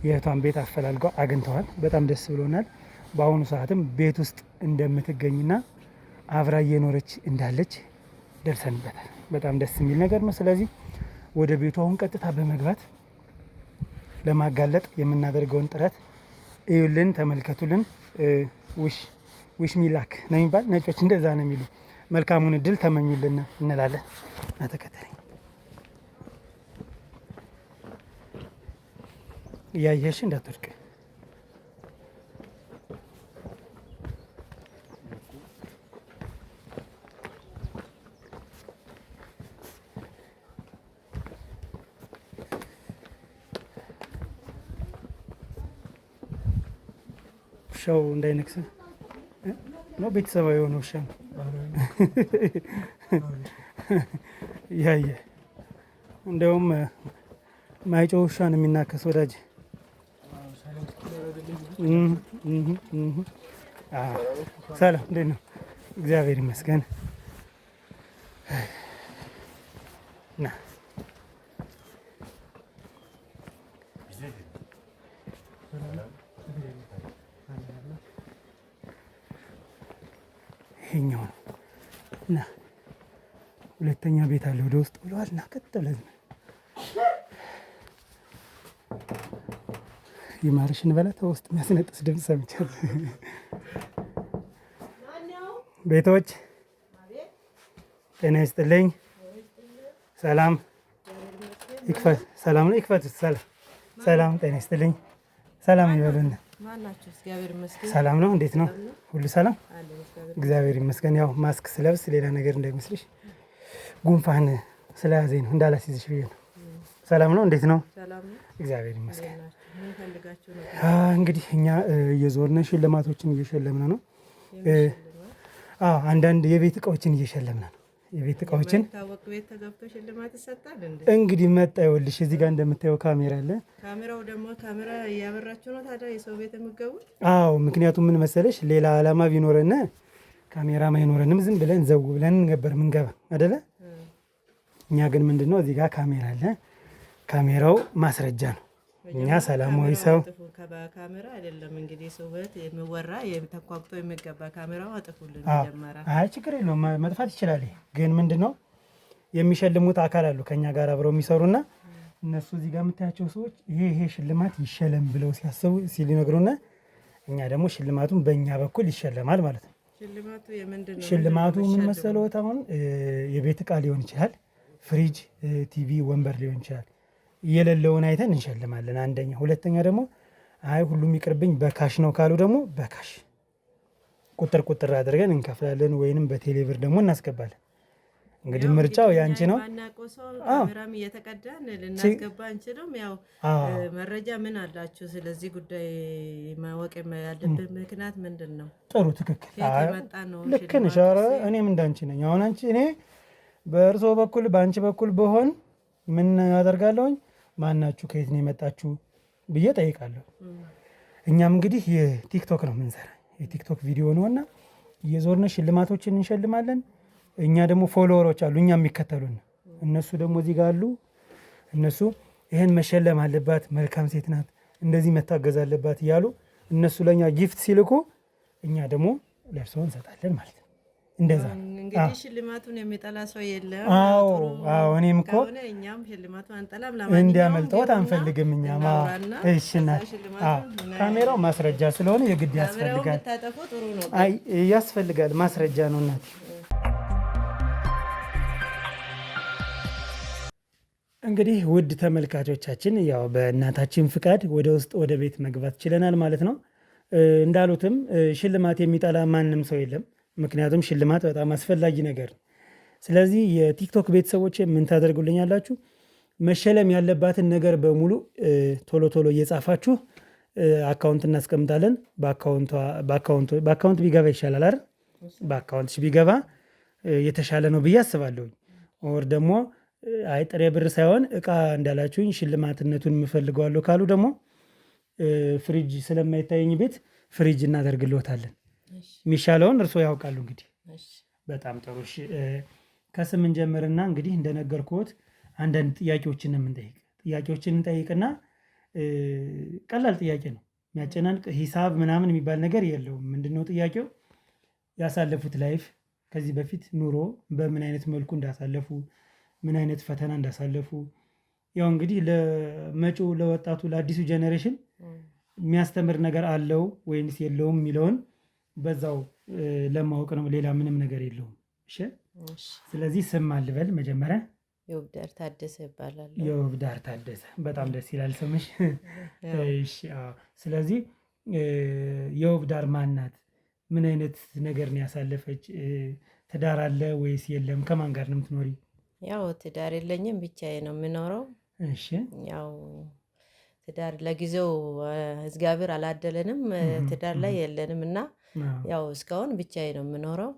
የእህቷን ቤት አፈላልገው አግኝተዋል። በጣም ደስ ብሎናል። በአሁኑ ሰዓትም ቤት ውስጥ እንደምትገኝና አብራ እየኖረች እንዳለች ደርሰንበታል። በጣም ደስ የሚል ነገር ነው። ስለዚህ ወደ ቤቱ አሁን ቀጥታ በመግባት ለማጋለጥ የምናደርገውን ጥረት እዩልን፣ ተመልከቱልን። ዊሽ ሚላክ ነው የሚባል ነጮች እንደዛ ነው የሚሉ። መልካሙን እድል ተመኙልን እንላለን። ተከተለኝ። እያየሽ እንዳትወድቅ። ውሻው እንዳይነክስ ነው። ቤተሰባዊ የሆነ ውሻ ነው። ያየ እንደውም ማይጮህ ውሻ ነው የሚናከስ ወዳጅ። ሰላም፣ እንዴት ነው? እግዚአብሔር ይመስገን። ና ይሄኛው ነው እና ሁለተኛ ቤት አለ ወደ ውስጥ ብለዋል። እና ቀጥ ብለን ይማርሽን በላት ውስጥ የሚያስነጥስ ድምፅ ሰምቻለሁ። ቤቶች ጤና ይስጥልኝ። ሰላም ይክፈት። ሰላም ነው ይክፈት። ሰላም ሰላም ጤና ይስጥልኝ። ሰላም ይበሉን። ማናችሁ? እግዚአብሔር ይመስገን። ሰላም ነው። እንዴት ነው? ሁሉ ሰላም? አለ እግዚአብሔር። እግዚአብሔር ይመስገን። ያው ማስክ ስለብስ ሌላ ነገር እንዳይመስልሽ ጉንፋን ስለያዘኝ ነው እንዳላስይዝሽ ብዬ ነው። ሰላም ነው። እንዴት ነው? ሰላም ነው። እግዚአብሔር ይመስገን። ምን ፈልጋችሁ ነው? እንግዲህ እኛ እየዞርን ሽልማቶችን እየሸለምን ነው። አንዳንድ የቤት እቃዎችን እየሸለምን ነው። የቤት እቃዎችን ታወቅ ቤት ተገብቶ ሽልማት ይሰጣል እንዴ? እንግዲህ መጣ። ይኸውልሽ እዚህ ጋር እንደምታየው ካሜራ አለ። ካሜራው ደግሞ ካሜራ እያበራችሁ ነው ታዲያ የሰው ቤት የምትገቡት? አዎ፣ ምክንያቱም ምን መሰለሽ ሌላ ዓላማ ቢኖረን ካሜራ ማይኖረንም ዝም ብለን ዘው ብለን ነበር ምንገባ አይደለ? እኛ ግን ምንድነው እዚህ ጋር ካሜራ አለ። ካሜራው ማስረጃ ነው። እኛ ሰላማዊ ሰው ካሜራ አይደለም እንግዲህ ሰው ቤት የሚወራ የተቋቁጦ የሚገባ ካሜራው አጥፉልን ጀመራ። አይ ችግር የለውም መጥፋት ይችላል። ግን ምንድነው የሚሸልሙት አካል አሉ ከኛ ጋር አብረው የሚሰሩና እነሱ እዚህ ጋር የምታያቸው ሰዎች ይሄ ሽልማት ይሸለም ብለው ሲያስቡ ሲሊነግሩና እኛ ደግሞ ሽልማቱን በእኛ በኩል ይሸለማል ማለት ነው። ሽልማቱ የምንድን ነው? ሽልማቱ ምን መሰለው? አሁን የቤት እቃ ሊሆን ይችላል፣ ፍሪጅ፣ ቲቪ፣ ወንበር ሊሆን ይችላል። የሌለውን አይተን እንሸልማለን። አንደኛ። ሁለተኛ ደግሞ አይ ሁሉም ይቅርብኝ በካሽ ነው ካሉ ደግሞ በካሽ ቁጥር አድርገን እንከፍላለን፣ ወይንም በቴሌብር ደግሞ እናስገባለን። እንግዲህ ምርጫው ያንቺ ነው። ካሜራም እየተቀዳን ልናስገባ አንችልም። ያው መረጃ ምን አላችሁ? ስለዚህ ጉዳይ ማወቅ ያለብን ምክንያት ምንድን ነው? ጥሩ ትክክል፣ የመጣ ነው። ልክ ነሽ። ኧረ እኔም እንዳንቺ ነኝ። አሁን እኔ በእርሶ በኩል በአንቺ በኩል በሆን ምን ያደርጋለሁኝ? ማናችሁ ከየት ነው የመጣችሁ ብዬ ጠይቃለሁ። እኛም እንግዲህ የቲክቶክ ነው የምንሰራ፣ የቲክቶክ ቪዲዮ ነውና እየዞርን ሽልማቶችን እንሸልማለን። እኛ ደግሞ ፎሎወሮች አሉ እኛ የሚከተሉን፣ እነሱ ደግሞ እዚህ ጋር አሉ። እነሱ ይሄን መሸለም አለባት፣ መልካም ሴት ናት፣ እንደዚህ መታገዝ አለባት እያሉ እነሱ ለእኛ ጊፍት ሲልኩ እኛ ደግሞ ለእርስዎ እንሰጣለን ማለት ነው። እንደዛ እንግዲህ ሽልማቱን የሚጠላ ሰው የለም። አዎ እኔም እኮ እኛም ሽልማቱን አንጠላም፣ እንዲያመልጠዎት አንፈልግም። እኛም እሺ ናት። ካሜራው ማስረጃ ስለሆነ የግድ ያስፈልጋል። አይ ያስፈልጋል፣ ማስረጃ ነው እናት። እንግዲህ ውድ ተመልካቾቻችን ያው በእናታችን ፍቃድ ወደ ውስጥ ወደ ቤት መግባት ችለናል ማለት ነው። እንዳሉትም ሽልማት የሚጠላ ማንም ሰው የለም። ምክንያቱም ሽልማት በጣም አስፈላጊ ነገር ነው። ስለዚህ የቲክቶክ ቤተሰቦች ምን ታደርጉልኛላችሁ? መሸለም ያለባትን ነገር በሙሉ ቶሎ እየጻፋችሁ አካውንት እናስቀምጣለን። በአካውንት ቢገባ ይሻላል አይደል? በአካውንትሽ ቢገባ የተሻለ ነው ብዬ አስባለሁ። ወር ደግሞ አይ ጥሬ ብር ሳይሆን እቃ እንዳላችሁኝ ሽልማትነቱን የምፈልገዋለሁ ካሉ ደግሞ ፍሪጅ ስለማይታየኝ ቤት ፍሪጅ እናደርግልዎታለን። የሚሻለውን እርስዎ ያውቃሉ። እንግዲህ በጣም ጥሩ። ከስምን ጀምርና እንግዲህ እንደነገርኩት አንዳንድ ጥያቄዎችን የምንጠይቅ ጥያቄዎችን እንጠይቅና ቀላል ጥያቄ ነው፣ የሚያጨናንቅ ሂሳብ ምናምን የሚባል ነገር የለውም። ምንድነው ጥያቄው? ያሳለፉት ላይፍ ከዚህ በፊት ኑሮ በምን አይነት መልኩ እንዳሳለፉ፣ ምን አይነት ፈተና እንዳሳለፉ፣ ያው እንግዲህ ለመጪው ለወጣቱ ለአዲሱ ጄኔሬሽን የሚያስተምር ነገር አለው ወይንስ የለውም የሚለውን በዛው ለማወቅ ነው። ሌላ ምንም ነገር የለውም። እሺ፣ ስለዚህ ስም አልበል መጀመሪያ። የውብዳር ታደሰ ይባላል። የውብዳር ታደሰ፣ በጣም ደስ ይላል ስምሽ። እሺ፣ ስለዚህ የውብዳር ማናት? ምን አይነት ነገር ነው ያሳለፈች? ትዳር አለ ወይስ የለም? ከማን ጋር ነው የምትኖሪ? ያው ትዳር የለኝም፣ ብቻዬ ነው የምኖረው። እሺ፣ ያው ትዳር ለጊዜው እግዚአብሔር አላደለንም፣ ትዳር ላይ የለንም እና ያው እስካሁን ብቻዬ ነው የምኖረው።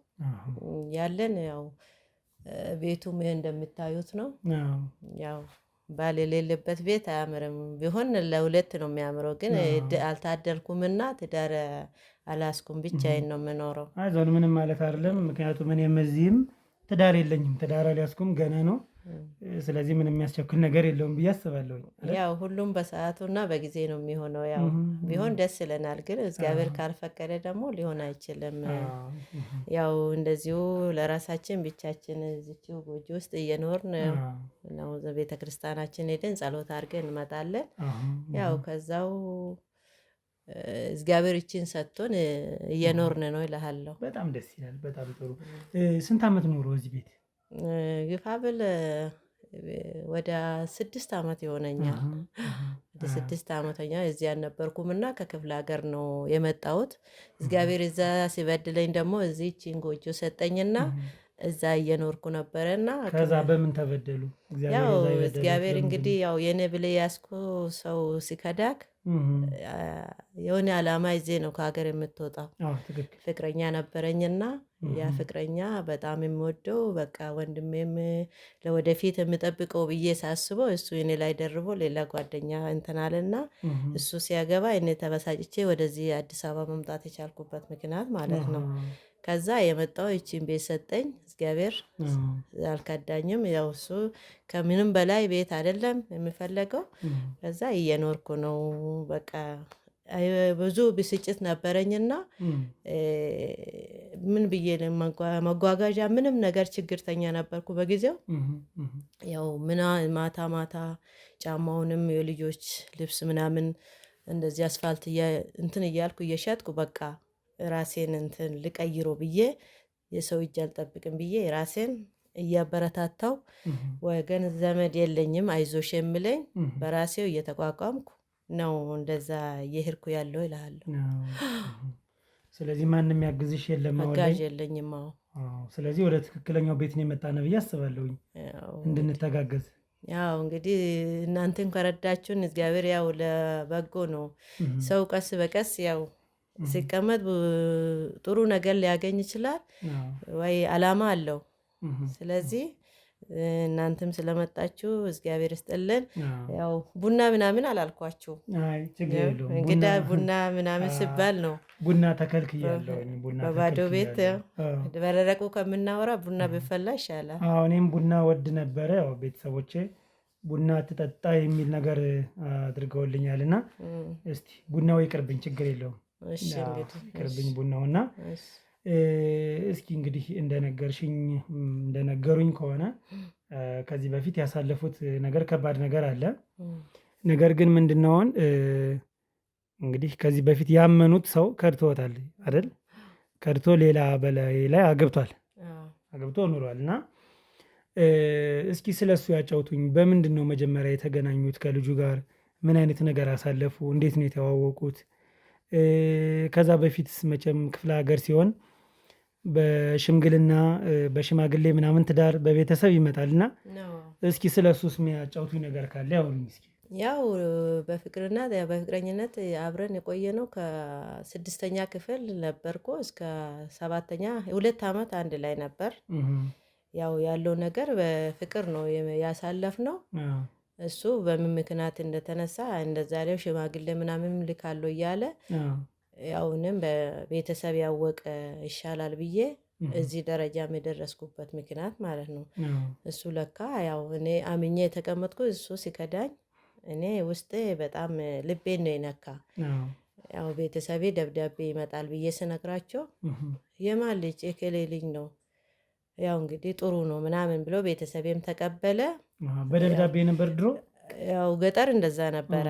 ያለን ያው ቤቱም እንደምታዩት ነው። ያው ባል የሌለበት ቤት አያምርም። ቢሆን ለሁለት ነው የሚያምረው፣ ግን አልታደልኩምና ትዳር አላስኩም፣ ብቻዬን ነው የምኖረው። አይዞን፣ ምንም ማለት አይደለም። ምክንያቱም እኔም እዚህም ትዳር የለኝም፣ ትዳር አልያዝኩም፣ ገና ነው። ስለዚህ ምንም የሚያስቸኩል ነገር የለውም ብዬ አስባለሁ። ያው ሁሉም በሰዓቱና በጊዜ ነው የሚሆነው። ያው ቢሆን ደስ ይለናል፣ ግን እግዚአብሔር ካልፈቀደ ደግሞ ሊሆን አይችልም። ያው እንደዚሁ ለራሳችን ብቻችን እዚችው ጎጆ ውስጥ እየኖርን ነው። ቤተክርስቲያናችን ሄደን ጸሎት አድርገን እንመጣለን። ያው ከዛው እግዚአብሔር ይችን ሰጥቶን እየኖርን ነው ይልሃለሁ። በጣም ደስ ይላል። በጣም ጥሩ። ስንት ዓመት ኖሮ እዚህ ቤት? ግፋ ብል ወደ 6 ዓመት ይሆነኛል። ወደ 6 ዓመተኛ እዚህ አልነበርኩም እና ከክፍለ ሀገር ነው የመጣሁት። እግዚአብሔር እዛ ሲበድለኝ ደግሞ እዚህ ይህችን ጎጆ ሰጠኝና እዛ እየኖርኩ ነበረና ከዛ በምን ተበደሉ? ያው እግዚአብሔር እንግዲህ ያው የኔ ብለህ ያስኩ ሰው ሲከዳክ የሆነ ዓላማ ይዜ ነው ከሀገር የምትወጣው። ፍቅረኛ ነበረኝና ያ ፍቅረኛ በጣም የምወደው በቃ ወንድሜም ለወደፊት የምጠብቀው ብዬ ሳስበው እሱ እኔ ላይ ደርቦ ሌላ ጓደኛ እንትን አለና እሱ ሲያገባ እኔ ተበሳጭቼ ወደዚህ አዲስ አበባ መምጣት የቻልኩበት ምክንያት ማለት ነው። ከዛ የመጣው ይቺን ቤት ሰጠኝ እግዚአብሔር አልከዳኝም። ያው እሱ ከምንም በላይ ቤት አይደለም የሚፈለገው። ከዛ እየኖርኩ ነው በቃ ብዙ ብስጭት ነበረኝና ምን ብዬ መጓጓዣ ምንም ነገር ችግርተኛ ነበርኩ በጊዜው። ያው ማታ ማታ ጫማውንም የልጆች ልብስ ምናምን እንደዚህ አስፋልት እንትን እያልኩ እየሸጥኩ በቃ ራሴን እንትን ልቀይሮ ብዬ የሰው እጅ አልጠብቅም ብዬ ራሴን እያበረታታው ወገን ዘመድ የለኝም አይዞሽ የምለኝ በራሴው እየተቋቋምኩ ነው እንደዛ እየሄድኩ ያለው ይላሉ። ስለዚህ ማንም ያግዝሽ የለም? አጋዥ የለኝም። ስለዚህ ወደ ትክክለኛው ቤት ነው የመጣ ነው ብዬ አስባለሁኝ እንድንተጋገዝ። ያው እንግዲህ እናንተን ከረዳችሁን እግዚአብሔር ያው ለበጎ ነው። ሰው ቀስ በቀስ ያው ሲቀመጥ ጥሩ ነገር ሊያገኝ ይችላል ወይ አላማ አለው። ስለዚህ እናንተም ስለመጣችሁ እግዚአብሔር ይስጥልን። ያው ቡና ምናምን አላልኳችሁ እንግዳ ቡና ምናምን ሲባል ነው ቡና ተከልክያለሁ። በባዶ ቤት በደረቁ ከምናወራ ቡና ቢፈላ ይሻላል። እኔም ቡና ወድ ነበረ። ያው ቤተሰቦቼ ቡና ትጠጣ የሚል ነገር አድርገውልኛል እና እስቲ ቡናው ይቅርብኝ፣ ችግር የለውም ይቅርብኝ ቡናውና እስኪ እንግዲህ እንደነገሩኝ ከሆነ ከዚህ በፊት ያሳለፉት ነገር ከባድ ነገር አለ። ነገር ግን ምንድነውን እንግዲህ ከዚህ በፊት ያመኑት ሰው ከድቶታል አይደል? ከድቶ ሌላ በላይ ላይ አግብቶ ኑሯል እና እስኪ ስለሱ ያጫውቱኝ። በምንድን ነው መጀመሪያ የተገናኙት ከልጁ ጋር? ምን አይነት ነገር አሳለፉ? እንዴት ነው የተዋወቁት? ከዛ በፊትስ መቼም ክፍለ ሀገር ሲሆን በሽምግልና በሽማግሌ ምናምን ትዳር በቤተሰብ ይመጣልና እስኪ ስለሱስ የሚያጫውቱኝ ነገር ካለ ያውሩኝ እስኪ። ያው በፍቅርና በፍቅረኝነት አብረን የቆየነው ከ6ኛ ክፍል ነበርኩ እስከ 7ኛ 2 ዓመት አንድ ላይ ነበር። ያው ያለው ነገር በፍቅር ነው ያሳለፍነው። እሱ በምን ምክንያት እንደተነሳ እንደዛሬው ሽማግሌ ምናምን ልካለው እያለ ያው እኔም በቤተሰብ ያወቀ ይሻላል ብዬ እዚህ ደረጃ የደረስኩበት ምክንያት ማለት ነው። እሱ ለካ ያው እኔ አምኜ የተቀመጥኩ እሱ ሲከዳኝ እኔ ውስጤ በጣም ልቤን ነው የነካ። ያው ቤተሰቤ ደብዳቤ ይመጣል ብዬ ስነግራቸው የማን ልጅ የከሌ ልጅ ነው ያው እንግዲህ ጥሩ ነው ምናምን ብሎ ቤተሰቤም ተቀበለ። በደብዳቤ ነበር ድሮ ያው ገጠር እንደዛ ነበረ።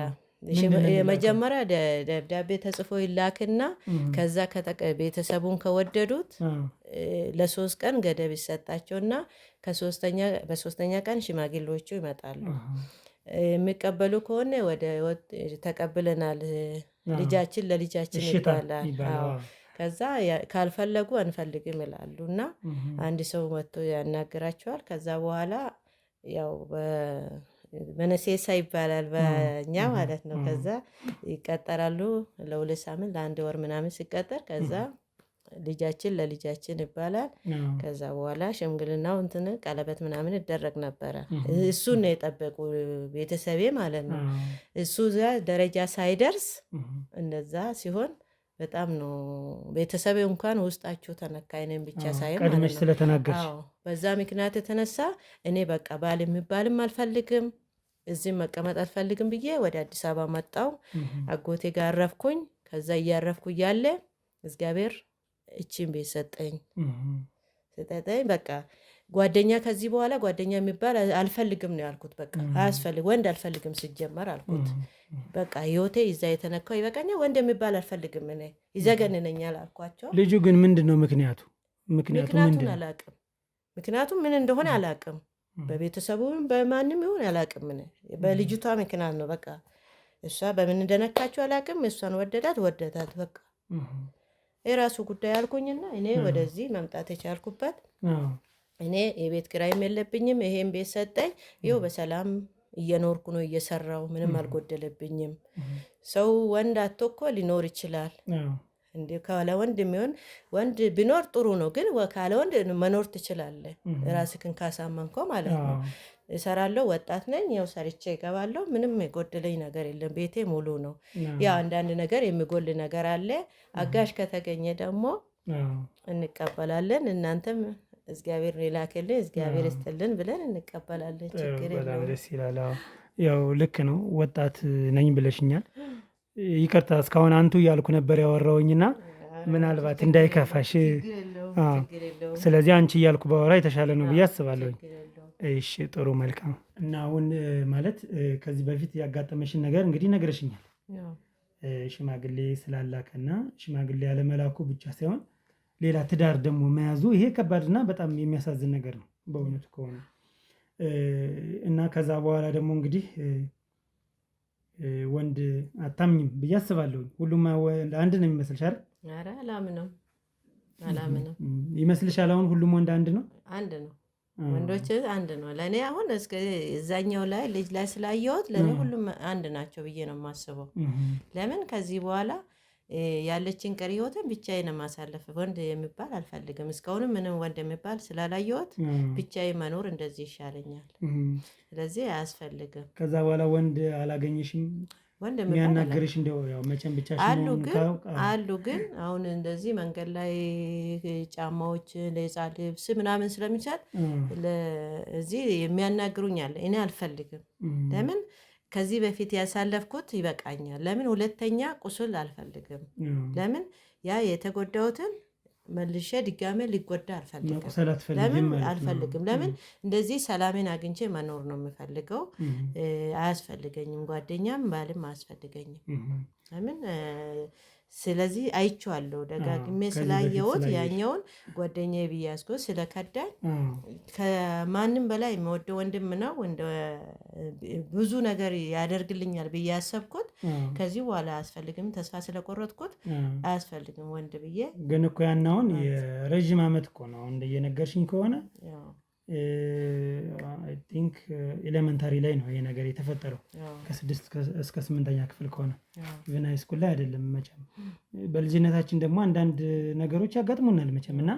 የመጀመሪያ ደብዳቤ ተጽፎ ይላክና ከዛ ቤተሰቡን ከወደዱት ለ3 ቀን ገደብ ይሰጣቸውና በ3ኛ ቀን ሽማግሌዎቹ ይመጣሉ። የሚቀበሉ ከሆነ ወደ ተቀብለናል ልጃችን ለልጃችን ይባላል። ከዛ ካልፈለጉ አንፈልግም ይላሉ እና አንድ ሰው መጥቶ ያናግራቸዋል። ከዛ በኋላ ያው በነሴሳ ይባላል በእኛ ማለት ነው። ከዛ ይቀጠራሉ ለ2 ሳምንት ለ1 ወር ምናምን ሲቀጠር ከዛ ልጃችን ለልጃችን ይባላል። ከዛ በኋላ ሽምግልናው እንትን ቀለበት ምናምን ይደረግ ነበረ። እሱን ነው የጠበቁ ቤተሰቤ ማለት ነው። እሱ ደረጃ ሳይደርስ እንደዛ ሲሆን በጣም ነው ቤተሰቤ እንኳን ውስጣቸው ተነካ። እኔም ብቻ ሳይሆን ቀድመሽ ስለተናገርሽ በዛ ምክንያት የተነሳ እኔ በቃ ባል የሚባልም አልፈልግም እዚህም መቀመጥ አልፈልግም ብዬ ወደ አዲስ አበባ መጣሁ። አጎቴ ጋር አረፍኩኝ። ከዛ እያረፍኩ እያለ እግዚአብሔር እቺን ቤት ሰጠኝ። በቃ ጓደኛ ከዚህ በኋላ ጓደኛ የሚባል አልፈልግም ነው ያልኩት። በቃ አያስፈልግ ወንድ አልፈልግም ሲጀመር አልኩት። በቃ ህይወቴ ይዛ የተነካው ይበቃኛል፣ ወንድ የሚባል አልፈልግም እኔ ይዘገንነኛል አልኳቸው። ልጁ ግን ምንድነው ምክንያቱን አላቅም። ምክንያቱም ምን እንደሆነ አላቅም። በቤተሰቡም በማንም ይሁን አላቅም። በልጅቷ ምክንያት ነው በቃ እሷ በምን እንደነካችሁ አላውቅም። እሷን ወደዳት በቃ የራሱ ጉዳይ አልኩኝና እኔ ወደዚህ መምጣት የቻልኩበት እኔ የቤት ኪራይም የለብኝም። ይሄን ቤት ሰጠኝ። ይኸው በሰላም እየኖርኩ ነው፣ እየሰራው ምንም አልጎደለብኝም። ሰው ወንድ አጥቶ እኮ ሊኖር ይችላል። እንዴ ካለ ወንድ የሚሆን ወንድ ቢኖር ጥሩ ነው፣ ግን ካለ ወንድ መኖር ትችላለህ፣ ራስህን ካሳመንከው ማለት ነው። እሰራለሁ፣ ወጣት ነኝ፣ ያው ሰርቼ እገባለሁ። ምንም የጎደለኝ ነገር የለም፣ ቤቴ ሙሉ ነው። ያው አንዳንድ ነገር የሚጎል ነገር አለ። አጋዥ ከተገኘ ደግሞ እንቀበላለን። እናንተም እግዚአብሔር ይላክልን፣ እግዚአብሔር ይስጥልን ብለን እንቀበላለን። ችግር የለውም። ደስ ይላል። ያው ልክ ነው። ወጣት ነኝ ብለሽኛል። ይቅርታ እስካሁን አንቱ እያልኩ ነበር ያወራውኝና ምናልባት እንዳይከፋሽ። ስለዚህ አንቺ እያልኩ ባወራ የተሻለ ነው ብዬ አስባለሁኝ። እሺ ጥሩ መልካም። እና አሁን ማለት ከዚህ በፊት ያጋጠመሽን ነገር እንግዲህ ነግረሽኛል። ሽማግሌ ስላላከና ሽማግሌ ያለመላኩ ብቻ ሳይሆን ሌላ ትዳር ደግሞ መያዙ ይሄ ከባድና በጣም የሚያሳዝን ነገር ነው በእውነቱ ከሆነ እና ከዛ በኋላ ደግሞ እንግዲህ ወንድ አታምኝም ብዬ አስባለሁ። ሁሉም አንድ ነው የሚመስልሽ አይደል? ኧረ አላምንም ይመስልሻል? አሁን ሁሉም ወንድ አንድ ነው? አንድ ነው፣ ወንዶች አንድ ነው። ለእኔ አሁን እስከ እዛኛው ላይ ልጅ ላይ ስላየሁት ለእኔ ሁሉም አንድ ናቸው ብዬ ነው የማስበው። ለምን ከዚህ በኋላ ያለችን ቀሪ ህይወትን ብቻዬን ማሳለፍ ወንድ የሚባል አልፈልግም። እስካሁንም ምንም ወንድ የሚባል ስላላየሁት ብቻዬን መኖር እንደዚህ ይሻለኛል። ስለዚህ አያስፈልግም። ከዛ በኋላ ወንድ አላገኘሽም? ወንድ የሚያናግርሽ እንደው ያው መቼም ብቻ አሉ ግን አሁን እንደዚህ መንገድ ላይ ጫማዎች ለህፃን ልብስ ምናምን ስለሚሰጥ ለዚህ የሚያናግሩኝ አለ። እኔ አልፈልግም። ለምን ከዚህ በፊት ያሳለፍኩት ይበቃኛል። ለምን ሁለተኛ ቁስል አልፈልግም። ለምን ያ የተጎዳሁትን መልሼ ድጋሜ ሊጎዳ አልፈልግም። ለምን አልፈልግም? ለምን እንደዚህ ሰላሜን አግኝቼ መኖር ነው የምፈልገው። አያስፈልገኝም፣ ጓደኛም ባልም አያስፈልገኝም። ለምን ስለዚህ አይቼዋለሁ ደጋግሜ ስላየሁት ያኛውን ጓደኛዬ ብዬ ያዝኩት ስለከዳኝ ከማንም በላይ የምወደው ወንድም ነው። ብዙ ነገር ያደርግልኛል ብዬ ያሰብኩት ከዚህ በኋላ አያስፈልግም። ተስፋ ስለቆረጥኩት አያስፈልግም ወንድ ብዬ። ግን እኮ ያናውን የረዥም ዓመት እኮ ነው እንደየነገርሽኝ ከሆነ አይ ቲንክ ኤሌመንታሪ ላይ ነው ይሄ ነገር የተፈጠረው። ከ6 እስከ 8ኛ ክፍል ከሆነ ኢቨን ሃይ ስኩል ላይ አይደለም መቼም። በልጅነታችን ደግሞ አንዳንድ ነገሮች ያጋጥሙናል መቼም። እና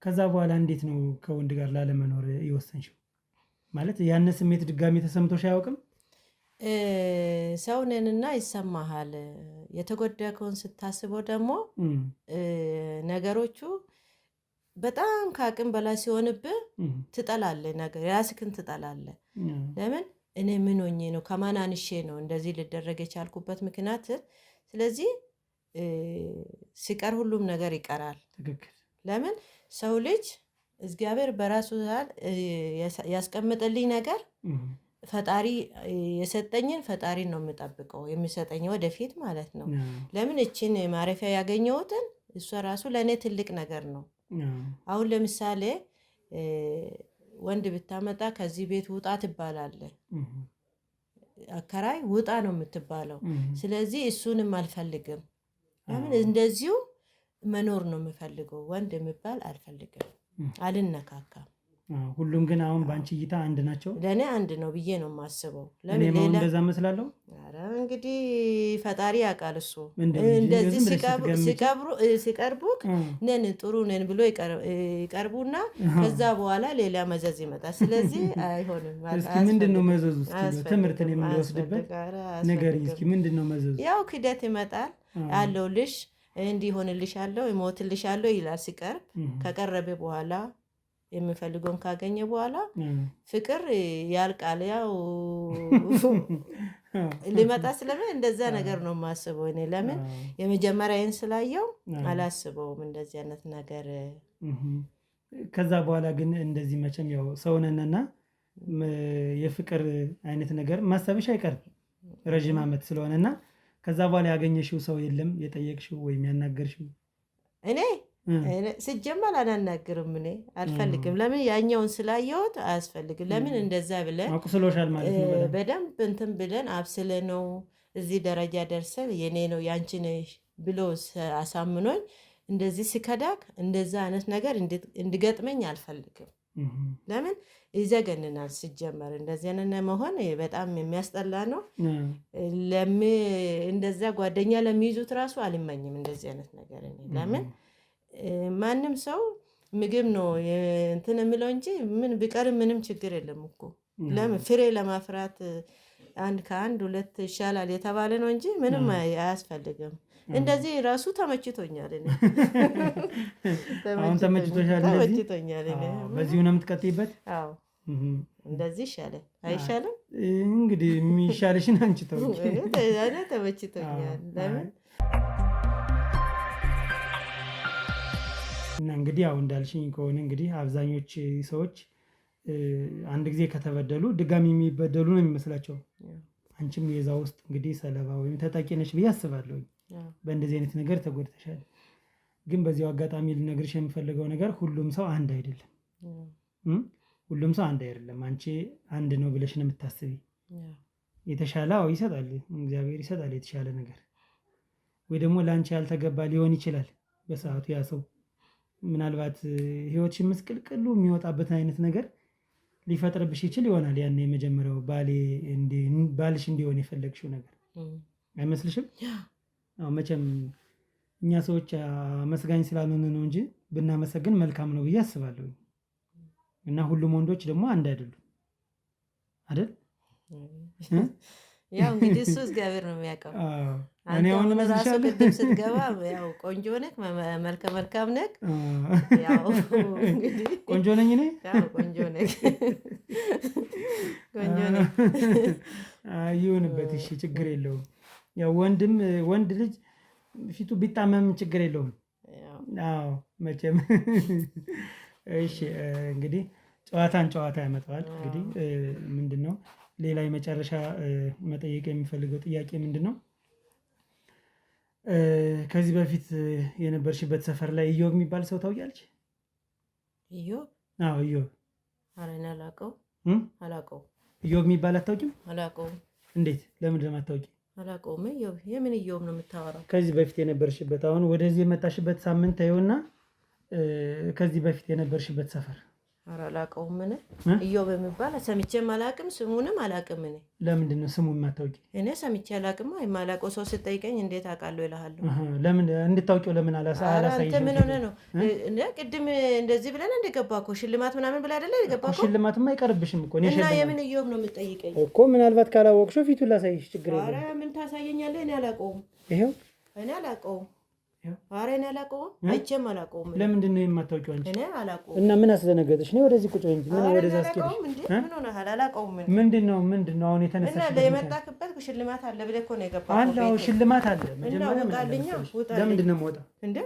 ከዛ በኋላ እንዴት ነው ከወንድ ጋር ላለመኖር የወሰንሽው? ማለት ያን ስሜት ድጋሚ ተሰምቶሽ አያውቅም? ሰው ነንና ይሰማሃል። የተጎዳከውን ስታስበው ደግሞ ነገሮቹ በጣም ከአቅም በላይ ሲሆንብህ ትጠላለህ፣ ነገር ራስህን ትጠላለህ። ለምን እኔ ምን ሆኜ ነው ከማን አንሼ ነው እንደዚህ ልደረግ የቻልኩበት ምክንያት። ስለዚህ ሲቀር ሁሉም ነገር ይቀራል። ለምን ሰው ልጅ እግዚአብሔር በራሱ ያስቀምጥልኝ ነገር ፈጣሪ የሰጠኝን ፈጣሪን ነው የምጠብቀው፣ የሚሰጠኝ ወደፊት ማለት ነው። ለምን እችን ማረፊያ ያገኘሁትን እሷ ራሱ ለእኔ ትልቅ ነገር ነው። አሁን ለምሳሌ ወንድ ብታመጣ ከዚህ ቤት ውጣ ትባላለህ። አከራይ ውጣ ነው የምትባለው። ስለዚህ እሱንም አልፈልግም። ለምን እንደዚሁ መኖር ነው የምፈልገው። ወንድ የሚባል አልፈልግም፣ አልነካካም። ሁሉም ግን አሁን በአንቺ እይታ አንድ ናቸው? ለእኔ አንድ ነው ብዬ ነው የማስበው። እኔም አሁን እንደዛ መስላለሁ። እንግዲህ ፈጣሪ ያውቃል። እሱ እንደዚህ ሲቀርቡክ ነን ጥሩ ነን ብሎ ይቀርቡና ከዛ በኋላ ሌላ መዘዝ ይመጣል። ስለዚህ አይሆንም። እስኪ ምንድን ነው መዘዙ? ትምህርትን የምንወስድበት ነገር እስኪ ምንድን ነው መዘዙ? ያው ክደት ይመጣል። አለሁልሽ፣ እንዲሆንልሽ አለው፣ ይሞትልሽ አለው ይላል ሲቀርብ። ከቀረበ በኋላ የሚፈልገውን ካገኘ በኋላ ፍቅር ያልቃል። ያው ሊመጣ ስለምን እንደዛ ነገር ነው የማስበው እኔ። ለምን የመጀመሪያዬን ስላየው አላስበውም እንደዚህ አይነት ነገር። ከዛ በኋላ ግን እንደዚህ መቼም ያው ሰውነንና የፍቅር አይነት ነገር ማሰብሽ አይቀርም ረዥም ዓመት ስለሆነና ከዛ በኋላ ያገኘሽው ሰው የለም የጠየቅሽው ወይም ያናገርሽው? እኔ ሲጀመር አላናግርም። እኔ አልፈልግም። ለምን ያኛውን ስላየሁት አያስፈልግም። ለምን እንደዛ ብለን አቁስሎሻል ማለት ነው። በደንብ እንትን ብለን አብስለ ነው እዚህ ደረጃ ደርሰን የኔ ነው ያንቺ ነሽ ብሎ አሳምኖኝ እንደዚህ ሲከዳክ እንደዛ አይነት ነገር እንድገጥመኝ አልፈልግም። ለምን ይዘገንናል። ሲጀመር እንደዚህ አይነት መሆን በጣም የሚያስጠላ ነው። እንደዛ ጓደኛ ለሚይዙት ራሱ አልመኝም እንደዚህ አይነት ነገር። ለምን ማንም ሰው ምግብ ነው እንትን የሚለው እንጂ ምን ቢቀር ምንም ችግር የለም እኮ። ለምን ፍሬ ለማፍራት አንድ ከአንድ ሁለት ይሻላል የተባለ ነው እንጂ ምንም አያስፈልግም። እንደዚህ ራሱ ተመችቶኛል። እኔ አሁን ተመችቶሻል? ተመችቶኛል። በዚሁ ነው የምትቀጥይበት? አዎ እንደዚህ ይሻላል አይሻልም? እንግዲህ የሚሻልሽን አንቺ ተው። እኔ ተመችቶኛል። ለምን እና እንግዲህ ያው እንዳልሽኝ ከሆነ እንግዲህ አብዛኞች ሰዎች አንድ ጊዜ ከተበደሉ ድጋሚ የሚበደሉ ነው የሚመስላቸው። አንቺም የዛ ውስጥ እንግዲህ ሰለባ ወይም ተጠቂ ነሽ ብዬ አስባለሁ። በእንደዚህ አይነት ነገር ተጎድተሻል። ግን በዚያው አጋጣሚ ልነግርሽ የምፈልገው ነገር ሁሉም ሰው አንድ አይደለም። ሁሉም ሰው አንድ አይደለም። አንቺ አንድ ነው ብለሽ ነው የምታስቢ። የተሻለ ይሰጣል፣ እግዚአብሔር ይሰጣል የተሻለ ነገር። ወይ ደግሞ ለአንቺ ያልተገባ ሊሆን ይችላል በሰዓቱ ያ ሰው ምናልባት ህይወትሽን ምስቅልቅሉ የሚወጣበት አይነት ነገር ሊፈጥርብሽ ይችል ይሆናል። ያን የመጀመሪያው ባልሽ እንዲሆን የፈለግሽው ነገር አይመስልሽም? አዎ መቼም እኛ ሰዎች አመስጋኝ ስላልሆነ ነው እንጂ ብናመሰግን መልካም ነው ብዬ አስባለሁ። እና ሁሉም ወንዶች ደግሞ አንድ አይደሉም አይደል? ያው እንግዲህ እሱ እግዚአብሔር ነው የሚያውቀው። እኔ አሁን ራሱ ቅድም ስትገባ ያው ቆንጆ ነህ፣ መልከ መልካም ነህ። ያው እንግዲህ ቆንጆ ነኝ እኔ። ያው ቆንጆ ነህ፣ ቆንጆ ነህ። ይሁንበት፣ እሺ ችግር የለውም። ያው ወንድ ልጅ ፊቱ ቢጣመም ችግር የለውም። አዎ መቼም እሺ። እንግዲህ ጨዋታን ጨዋታ ያመጣዋል። እንግዲህ ምንድነው ሌላ የመጨረሻ መጠየቅ የሚፈልገው ጥያቄ ምንድነው? ከዚህ በፊት የነበርሽበት ሰፈር ላይ ኢዮብ የሚባል ሰው ታውቂያለሽ? ኢዮብ? አዎ ኢዮብ። ኧረ እኔ አላውቀውም። ኢዮብ የሚባል አታውቂም? አላውቀውም። እንዴት? ለምንድን ነው የማታውቂው? አላውቀውም። ኢዮብ የምን ኢዮብ ነው የምታወራው? ከዚህ በፊት የነበርሽበት፣ አሁን ወደዚህ የመጣሽበት ሳምንት ታየውና ከዚህ በፊት የነበርሽበት ሰፈር። ኧረ አላውቀውም። እኔ ኢዮብ የሚባል ሰምቼም አላውቅም፣ ስሙንም አላውቅም። እኔ ለምንድን ነው ስሙን የማታውቂ? እኔ ሰምቼ አላውቅም። የማላውቀው ሰው ስጠይቀኝ እንዴት አውቃለሁ እልሃለሁ። ለምን እንድታውቂው ለምን አላሳይሽም? ምን ሆነህ ነው? ቅድም እንደዚህ ብለን እንደገባ እኮ ሽልማት ምናምን ብለህ አይደለ የገባ እኮ። ሽልማትማ አይቀርብሽም እኮ። እና የምን ኢዮብ ነው የምትጠይቀኝ እኮ? ምናልባት ካላወቅሽው ፊቱን ላሳይሽ፣ ችግር የለም። ኧረ ምን ታሳየኛለህ? እኔ አላውቀውም። ይኸው እኔ አላውቀውም። ኧረ እኔ አላውቀውም፣ አይቼም አላውቀውም። ለምንድን ነው የማታውቂው አንቺ? እኔ አላውቀውም። እና ምን አስደነገጠሽ? ነው ወደዚህ ቁጭ በይ እንጂ ምን ወደዛ አስቀርሽ? ምን ሆነሃል? አላውቀውም። ምንድን ነው አሁን የተነሳሽ? እና የመጣክበት ሽልማት አለ ብለህ እኮ ነው የገባኸው። አዎ ሽልማት አለ። መጀመሪያ ውጣልኝ። ለምንድን ነው የምወጣው? እንዴ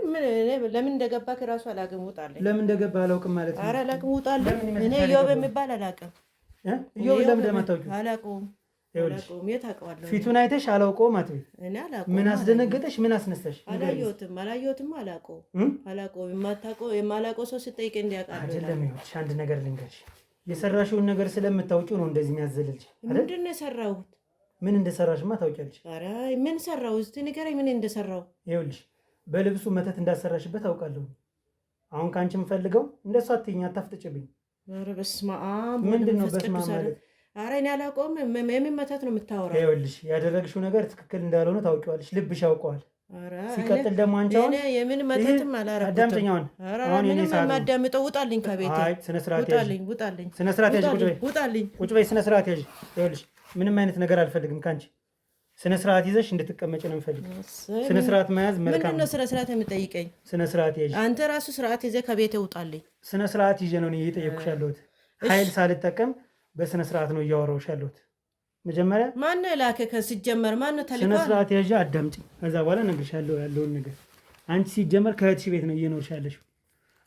ለምን እንደገባክ እራሱ አላውቅም። ውጣልኝ። ለምን እንደገባ አላውቅም ማለት ነው? ኧረ አላውቅም፣ ውጣልኝ። እኔ ኢዮብ የሚባል አላውቅም። ኢዮብ ለምን እንደማታውቂው? አላውቀውም። የት አውቀዋለሁ? ፊቱን አይተሽ አላውቀውም አትበይ። እኔ አላውቀውም። ምን አስደነገጠሽ? ምን አስነሳሽ? አላየሁትም። አላውቀውም። የማላውቀው ሰው ስጠይቅ እንዲያውቃለሁ አይደለም። ይኸውልሽ አንድ ነገር ልንገርሽ፣ የሰራሽውን ነገር ስለምታውቂው ነው እንደዚህ የሚያዘልልሽ። ምንድን ነው የሰራሁት? ምን እንደሰራሽማ ታውቂያለሽ። ኧረ ምን ሰራሁ? እስኪ ንገረኝ፣ ምን እንደሰራሁ። ይኸውልሽ በልብሱ መተት እንዳሰራሽበት አውቃለሁ። አሁን ከአንቺ የምፈልገው እንደሱ አትይኝ፣ አታፍጥጭብኝ። ኧረ በስመ አብ። ምንድን ነው በስመ አብ ማለት? ኧረ እኔ አላውቀውም። የምን መተት ነው የምታወራው? ይኸውልሽ ያደረግሽው ነገር ትክክል እንዳልሆነ ታውቂዋለሽ፣ ልብሽ ያውቀዋል። ሲቀጥል ደግሞ አንቺ አሁን የምን መተትም አላረኩትም። አዳምጪኝ። አሁን ምንም የማዳምጠው ውጣልኝ ከቤቴ። ስነ ስርዓት ውጣልኝ። ስነ ስርዓት ያዥ። ቁጭ በይ። ውጣልኝ። ቁጭ በይ። ስነ ስርዓት ያዥ። ይኸውልሽ ምንም አይነት ነገር አልፈልግም ካንቺ። ስነ ስርዓት ይዘሽ እንድትቀመጭ ነው የምፈልግ። ስነ ስርዓት መያዝ መልካም ነው። ምንድን ነው ስነ ስርዓት የምጠይቀኝ? ስነ ስርዓት ያዥ። አንተ ራሱ ስርዓት ይዘህ ከቤቴ ውጣልኝ። ስነ ስርዓት ይዤ ነው እየጠየኩሽ ያለሁት። ኃይል ሳልጠቀም በስነ ስርዓት ነው እያወራሁሽ ያለሁት። መጀመሪያ ማነው ላከ? ሲጀመር ማነው ተልኳል? ስነ ስርዓት ያዥ። አዳምጪኝ። ከዛ በኋላ እነግርሻለሁ ያለውን ነገር። አንቺ ሲጀመር ከእህትሽ ቤት ነው እየኖርሽ ያለሽው።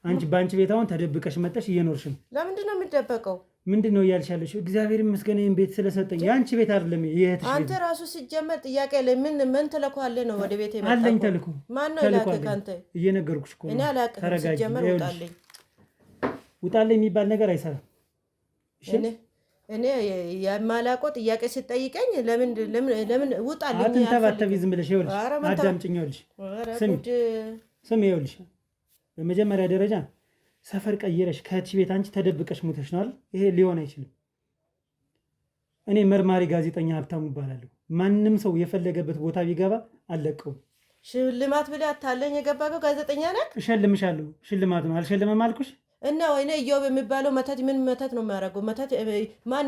አንቺ በአንቺ ቤት አሁን ተደብቀሽ መጠሽ እየኖርሽ ነው። ለምንድን ነው የምትደበቀው? ምንድን ነው እያልሻለሽ? እግዚአብሔር ይመስገን ይሄን ቤት ስለሰጠኝ። የአንቺ ቤት አይደለም የእህትሽ ቤት። አንተ ራሱ ሲጀመር ጥያቄ ላይ ምን ተልኮአለህ ነው ወደ ቤት የመጣው? አለኝ ተልኮ። ማን ነው የላከህ ካንተ? እየነገርኩሽ እኮ እኔ አላውቅም። ሲጀመር ውጣልኝ የሚባል ነገር አይሰራም። እኔ የማላውቀው ጥያቄ ስትጠይቀኝ ለምን ውጣልኝ? አትንተባተቢ ዝም ብለሽ። ይኸውልሽ አዳምጪኝ። ይኸውልሽ ስሚ፣ ይኸውልሽ በመጀመሪያ ደረጃ ሰፈር ቀይረሽ ከእህትሽ ቤት አንቺ ተደብቀሽ ሞተሽ ነው አይደል? ይሄ ሊሆን አይችልም። እኔ መርማሪ ጋዜጠኛ ሀብታሙ እባላለሁ። ማንም ሰው የፈለገበት ቦታ ቢገባ አልለቀውም። ሽልማት ብለህ አታለኝ የገባከው ጋዜጠኛ ነህ? እሸልምሻለሁ። ሽልማት ነው። አልሸልምም አልኩሽ እና ወይኔ ኢዮብ የሚባለው መተት ምን መተት ነው የሚያደርገው? መተት ማን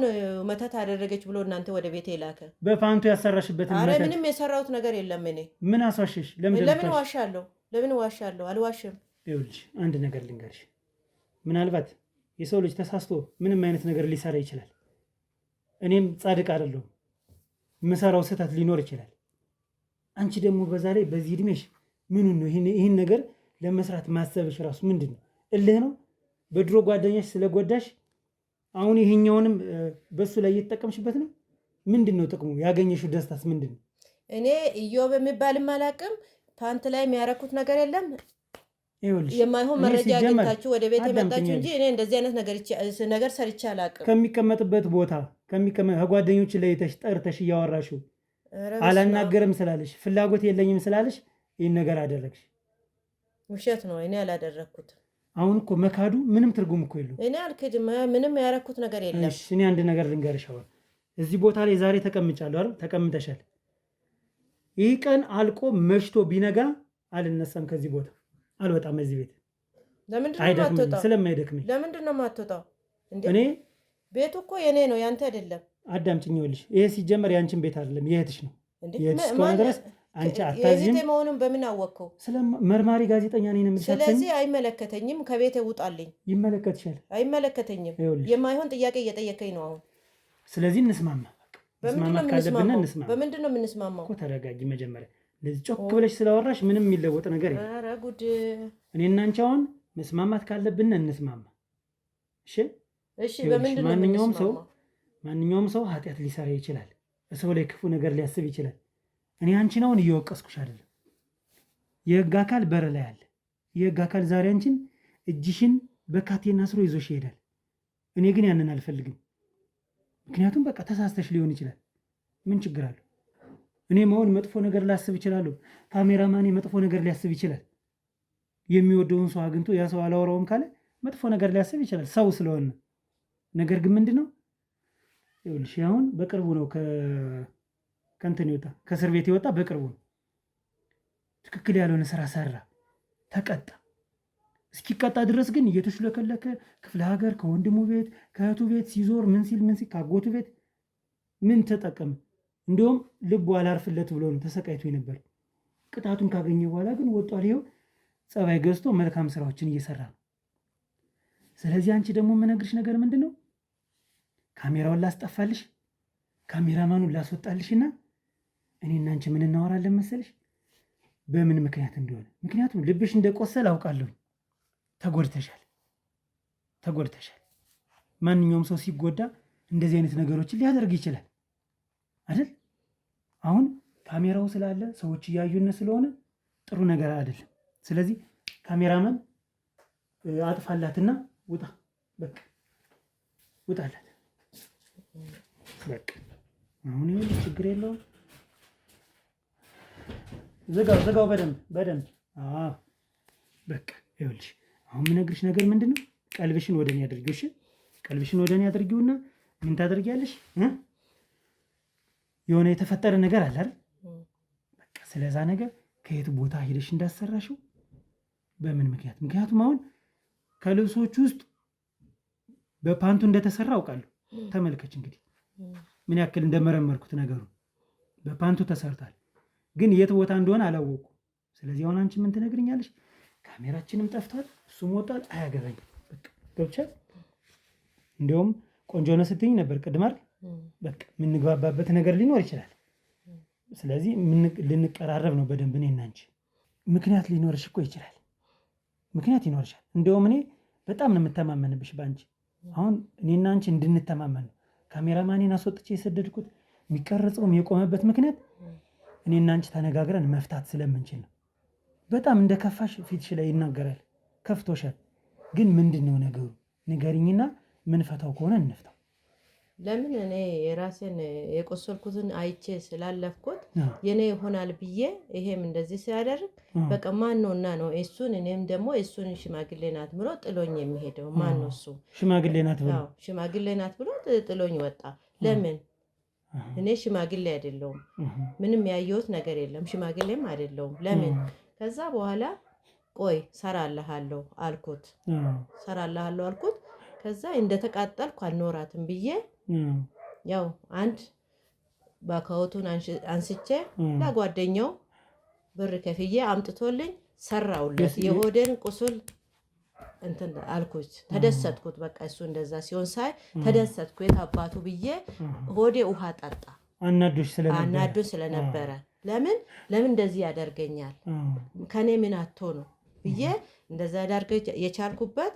መተት አደረገች ብሎ እናንተ ወደ ቤት የላከ? በፓንቱ ያሰራሽበትን መተት። ኧረ ምንም የሰራሁት ነገር የለም። እኔ ምን አስዋሽሽ? ለምን ዋሻለሁ? አልዋሽም። ይኸውልሽ አንድ ነገር ልንገርሽ። ምናልባት የሰው ልጅ ተሳስቶ ምንም አይነት ነገር ሊሰራ ይችላል። እኔም ጻድቅ አይደለሁም። የምሰራው ስህተት ሊኖር ይችላል። አንቺ ደግሞ በዛ ላይ በዚህ እድሜሽ ምኑን ነው ይህን ነገር ለመስራት ማሰብሽ ራሱ ምንድን ነው? እልህ ነው? በድሮ ጓደኛሽ ስለጎዳሽ አሁን ይሄኛውንም በሱ ላይ እየተጠቀምሽበት ነው? ምንድን ነው ጥቅሙ? ያገኘሽው ደስታስ ምንድን ነው? እኔ ኢዮብ የሚባልም አላውቅም። ፓንት ላይ የሚያረኩት ነገር የለም። የማይሆን መረጃ አግኝታችሁ ወደ ቤት የመጣችሁ እንጂ እኔ እንደዚህ አይነት ነገር ሰርቼ አላውቅም። ከሚቀመጥበት ቦታ ከጓደኞች ለይተሽ ጠርተሽ እያወራሽው አላናገርም ስላለሽ ፍላጎት የለኝም ስላለሽ ይህን ነገር አደረግሽ። ውሸት ነው። እኔ አላደረግኩትም። አሁን እኮ መካዱ ምንም ትርጉም እኮ የለውም። እኔ አልክድም። ምንም ያረኩት ነገር የለም። እኔ አንድ ነገር ልንገርሽ። አሁን እዚህ ቦታ ላይ ዛሬ ተቀምጫለሁ አይደል? ተቀምጠሻል። ይህ ቀን አልቆ መሽቶ ቢነጋ አልነሳም ከዚህ ቦታ፣ አልወጣም እዚህ ቤት። ስለማይደክመኝ። ለምንድን ነው የማትወጣው? እኔ ቤቱ እኮ የኔ ነው ያንተ አይደለም። አዳምጪኝ። ይኸውልሽ ይሄ ሲጀመር ያንቺን ቤት አይደለም የእህትሽ ነው። የእህትሽ እስከሆነ ድረስ አንቺ አታዚም። መሆኑን በምን አወቅከው? መርማሪ ጋዜጠኛ ነኝ ነው። ስለዚህ አይመለከተኝም። ከቤት ውጣልኝ። ይመለከትሻል። አይመለከተኝም። የማይሆን ጥያቄ እየጠየቀኝ ነው አሁን። ስለዚህ እንስማማ። መስማማት ካለብን እንስማማ። በምንድን ነው የምንስማማው? እኮ ተረጋጊ መጀመሪያ። እንደዚህ ጮክ ብለሽ ስላወራሽ ምንም የሚለወጥ ነገር የለም። ኧረ ጉድ! እኔና አንቺ አሁን መስማማት ካለብን እንስማማ። እሺ በምንድን ነው ማንኛውም ሰው ኃጢአት ሊሰራ ይችላል። ሰው ላይ ክፉ ነገር ሊያስብ ይችላል። እኔ አንቺን አሁን እየወቀስኩሽ አይደለም። የህግ አካል በር ላይ አለ። የህግ አካል ዛሬ አንቺን እጅሽን በካቴና አስሮ ይዞሽ ይሄዳል። እኔ ግን ያንን አልፈልግም። ምክንያቱም በቃ ተሳስተሽ ሊሆን ይችላል። ምን ችግር አለው? እኔ መሆን መጥፎ ነገር ላስብ ይችላለሁ። ካሜራማኔ መጥፎ ነገር ሊያስብ ይችላል። የሚወደውን ሰው አግኝቶ ያ ሰው አላወራውም ካለ መጥፎ ነገር ሊያስብ ይችላል፣ ሰው ስለሆነ። ነገር ግን ምንድነው ይኸውልሽ አሁን በቅርቡ ነው ከእንትን ይወጣ ከእስር ቤት የወጣ በቅርቡ ነው። ትክክል ያልሆነ ስራ ሰራ፣ ተቀጣ። እስኪቀጣ ድረስ ግን እየተሽለከለከ ክፍለ ሀገር ከወንድሙ ቤት ከእህቱ ቤት ሲዞር ምን ሲል ካጎቱ ቤት ምን ተጠቀመ? እንዲሁም ልቡ አላርፍለት ብሎ ነው ተሰቃይቶ ነበር። ቅጣቱን ካገኘ በኋላ ግን ወጧል። ይኸው ጸባይ ገዝቶ መልካም ስራዎችን እየሰራ ነው። ስለዚህ አንቺ ደግሞ የምነግርሽ ነገር ምንድን ነው? ካሜራውን ላስጠፋልሽ፣ ካሜራማኑን ላስወጣልሽና እኔና አንቺ ምን እናወራለን መሰልሽ? በምን ምክንያት እንደሆነ። ምክንያቱም ልብሽ እንደቆሰል አውቃለሁ። ተጎድተሻል። ማንኛውም ሰው ሲጎዳ እንደዚህ አይነት ነገሮችን ሊያደርግ ይችላል አይደል? አሁን ካሜራው ስላለ ሰዎች እያዩን ስለሆነ ጥሩ ነገር አይደለም። ስለዚህ ካሜራማን አጥፋላትና ውጣ፣ በቃ ውጣላት። በቃ አሁን ይኸውልሽ ችግር የለውም። ዝጋው በደንብ። አዎ በቃ ይኸውልሽ አሁን የምነግርሽ ነገር ምንድን ነው? ቀልብሽን ወደ እኔ አድርጊው። እሺ ቀልብሽን ወደ እኔ አድርጊውና ምን ታደርጊያለሽ? የሆነ የተፈጠረ ነገር አለ አይደል? በቃ ስለዛ ነገር ከየት ቦታ ሄደሽ እንዳሰራሽው በምን ምክንያት። ምክንያቱም አሁን ከልብሶች ውስጥ በፓንቱ እንደተሰራ አውቃለሁ። ተመልከች እንግዲህ ምን ያክል እንደመረመርኩት ነገሩ። በፓንቱ ተሰርቷል፣ ግን የት ቦታ እንደሆነ አላወቁ። ስለዚህ አሁን አንቺ ምን ትነግርኛለሽ? ካሜራችንም ጠፍቷል፣ እሱም ወጣል፣ አያገባኝም። በቃ ገብቻል። እንዲያውም ቆንጆ ነው ስትይኝ ነበር ቅድም አይደል? በቃ የምንግባባበት ነገር ሊኖር ይችላል። ስለዚህ ልንቀራረብ ነው በደንብ እኔና አንቺ። ምክንያት ሊኖርሽ እኮ ይችላል፣ ምክንያት ይኖርሻል። እንዲያውም እኔ በጣም ነው የምተማመንብሽ በአንቺ። አሁን እኔና አንቺ እንድንተማመን ካሜራማኔን አስወጥቼ የሰደድኩት የሚቀረጸውም የቆመበት ምክንያት እኔና አንቺ ተነጋግረን መፍታት ስለምንችል ነው። በጣም እንደ ከፋሽ ፊትሽ ላይ ይናገራል። ከፍቶሻል። ግን ምንድን ነው ነገሩ? ንገሪኝና ምንፈታው ከሆነ እንፍታው። ለምን እኔ የራሴን የቆሰልኩትን አይቼ ስላለፍኩት የኔ ይሆናል ብዬ ይሄም እንደዚህ ሲያደርግ በቃ ማን ነውና ነው እሱን እኔም ደግሞ እሱን ሽማግሌ ናት ብሎ ጥሎኝ የሚሄደው? ማን ነው እሱ? ሽማግሌ ናት ብሎ ሽማግሌ ናት ብሎ ጥሎኝ ወጣ። ለምን? እኔ ሽማግሌ አይደለሁም። ምንም ያየሁት ነገር የለም። ሽማግሌም አይደለሁም። ለምን? ከዛ በኋላ ቆይ ሰራልሃለሁ አልኩት። ከዛ እንደተቃጠልኩ አልኖራትም ብዬ ያው አንድ ባካውቱን አንስቼ ለጓደኛው ብር ከፍዬ አምጥቶልኝ ሰራውለት። የሆዴን ቁስል እንትን አልኩት። ተደሰትኩት። በቃ እሱ እንደዛ ሲሆን ሳይ ተደሰትኩ። የት አባቱ ብዬ ሆዴ ውሃ ጠጣ። አናዶሽ ስለነበረ ለምን እንደዚህ ያደርገኛል? ከኔ ምን አቶ ነው ብዬ እንደዛ ያደርገ የቻልኩበት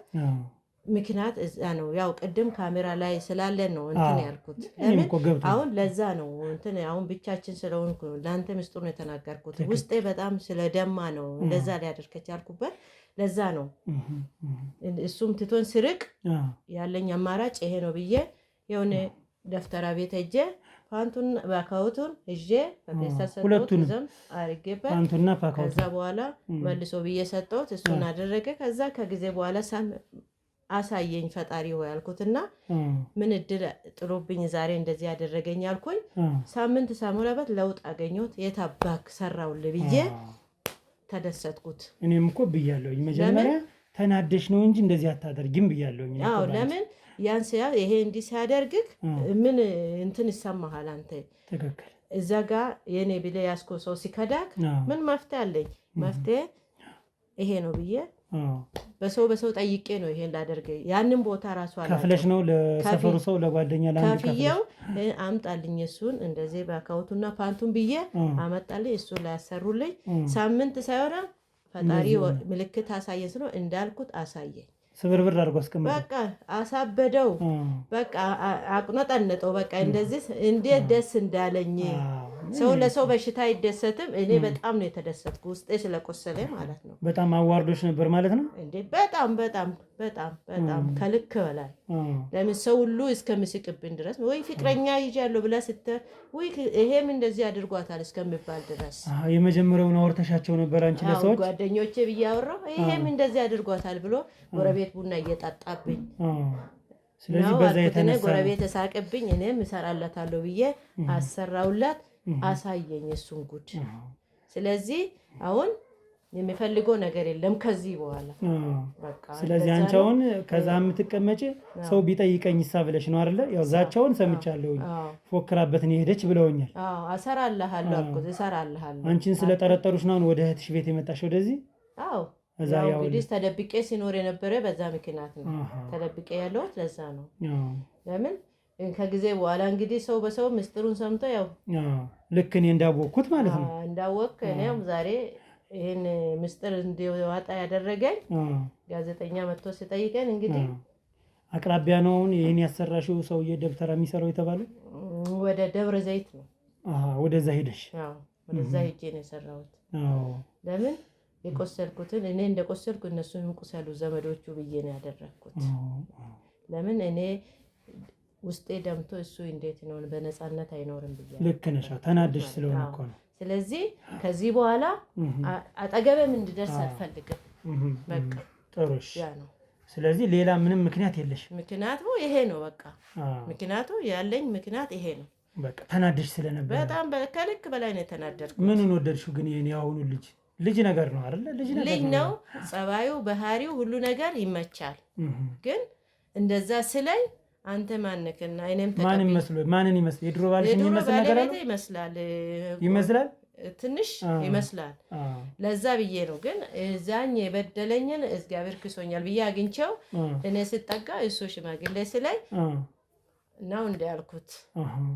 ምክንያት እዛ ነው። ያው ቅድም ካሜራ ላይ ስላለን ነው እንትን ያልኩት። ለምን አሁን ለዛ ነው እንትን አሁን ብቻችን ስለሆንኩ ለአንተ ምስጢር ነው የተናገርኩት። ውስጤ በጣም ስለደማ ነው እንደዛ ሊያደርግ የቻልኩበት ለዛ ነው። እሱም ትቶን ስርቅ ያለኝ አማራጭ ይሄ ነው ብዬ የሆነ ደፍተራ ቤት ሄጄ ፓንቱን ባካውቱን እጄ በፔስታል ሰጠሁት። ዘም አርጌበት ከዛ በኋላ መልሶ ብዬ ሰጠሁት። እሱን አደረገ። ከዛ ከጊዜ በኋላ አሳየኝ ፈጣሪ ሆይ አልኩትና ምን እድል ጥሎብኝ ዛሬ እንደዚህ ያደረገኝ አልኩኝ። ሳምንት ሳሞላበት ለውጥ አገኘሁት። የታባክ ሰራውልህ ብዬ ተደሰትኩት። እኔም እኮ ብያለሁኝ መጀመሪያ ተናደሽ ነው እንጂ እንደዚህ አታደርጊም ብያለሁኝ። አዎ ለምን ያንስ ይሄ እንዲህ ሲያደርግህ ምን እንትን ይሰማሃል አንተ? ትክክል። እዛ ጋር የኔ ብለ ያስኮ ሰው ሲከዳክ ምን መፍትሄ አለኝ? መፍትሄ ይሄ ነው ብዬ በሰው ጠይቄ ነው ይሄን ላደርገ። ያንን ቦታ ራሱ አላውቅም። ከፍለሽ ነው ለሰፈሩ ሰው ለጓደኛ ለአንድ ከፍየው አምጣልኝ እሱን እንደዚህ ባካውቱና ፓንቱን ብዬ አመጣልኝ። እሱን ላይ ያሰሩልኝ። ሳምንት ሳይሆን ፈጣሪ ምልክት አሳየን ስለው እንዳልኩት አሳየኝ። ስብርብር አድርጎ አስቀምጠው በቃ አሳበደው። በቃ አቅነጠነጠው። በቃ እንደዚህ እንዴት ደስ እንዳለኝ። ሰው ለሰው በሽታ አይደሰትም። እኔ በጣም ነው የተደሰትኩ ውስጤ ስለቆሰለ ማለት ነው። በጣም አዋርዶሽ ነበር ማለት ነው እንዴ? በጣም ከልክ በላይ። ለምን ሰው ሁሉ እስከምስቅብን ድረስ ወይ ፍቅረኛ ይዣለሁ ብላ ስትል ወይ ይሄም እንደዚህ አድርጓታል እስከሚባል ድረስ የመጀመሪያውን አውርተሻቸው ነበር አንቺ ለሰዎች? ጓደኞቼ ብዬ አወራሁ። ይሄም እንደዚህ አድርጓታል ብሎ ጎረቤት ቡና እየጣጣብኝ ስለዚህ በዛ የተነሳ ጎረቤት ተሳቀብኝ። እኔም እሰራላታለሁ ብዬ አሰራውላት። አሳየኝ እሱን ጉድ። ስለዚህ አሁን የሚፈልገው ነገር የለም ከዚህ በኋላ በቃ። ስለዚህ አንቺ አሁን ከዛ የምትቀመጪ ሰው ቢጠይቀኝ ይሳብለሽ ነው አይደለ? ያው ዛቻውን ሰምቻለሁ። ፎክራበት ነው ሄደች ብለውኛል። አሰራልሃለሁ አልኩት። እሰራልሃለሁ። አንቺን ስለጠረጠሩሽ ነው ወደ እህትሽ ቤት የመጣሽ ወደዚህ? አዎ ያው እንግዲህ ተደብቄ ሲኖር የነበረ በዛ ምክንያት ነው። ተደብቄ ያለሁት ለዛ ነው። ለምን ከጊዜ በኋላ እንግዲህ ሰው በሰው ምስጢሩን ሰምቶ ያው ልክ እኔ እንዳወቅኩት ማለት ነው እንዳወቅክ እኔም ዛሬ ይሄን ምስጢር እንዲወጣ ያደረገኝ ጋዜጠኛ መጥቶ ሲጠይቀን እንግዲህ አቅራቢያ ነው ይሄን ያሰራሽው ሰውዬ ደብተራ የሚሰራው የተባለው ወደ ደብረ ዘይት ነው። ወደዛ ሄደሽ? ወደዛ ሄጄ ነው የሰራሁት። ለምን የቆሰልኩትን እኔ እንደቆሰልኩ እነሱንም ቁሰሉ ዘመዶቹ ብዬ ነው ያደረኩት። ለምን እኔ ውስጤ ደምቶ እሱ እንዴት ነው በነፃነት አይኖርም ብዬ። ልክ ነሽ። ተናደሽ ስለሆነ እኮ ነው። ስለዚህ ከዚህ በኋላ አጠገቤም እንድደርስ አልፈልግም። በቃ ጥሩሽ ያ ነው። ስለዚህ ሌላ ምንም ምክንያት የለሽ? ምክንያቱ ይሄ ነው በቃ። ምክንያቱ ያለኝ ምክንያት ይሄ ነው በቃ። ተናደሽ ስለነበር በጣም ከልክ በላይ ነው የተናደድኩት። ምኑን ወደድሽው ግን? ይሄን ያሁኑ ልጅ ነገር ነው አይደለ? ልጅ ነው ጸባዩ፣ ባህሪው፣ ሁሉ ነገር ይመቻል። ግን እንደዛ ስለኝ አንተ ማንከና እኔም ተቀበል። ማንን ይመስል? የድሮ ባልሽ የሚመስል ነገር አለ? ይመስላል ትንሽ ይመስላል። ለዛ ብዬ ነው። ግን እዛኝ የበደለኝን እግዚአብሔር ክሶኛል ብዬ አግኝቼው እኔ ስጠጋ እሱ ሽማግሌ ስለኝ ነው እንዳልኩት።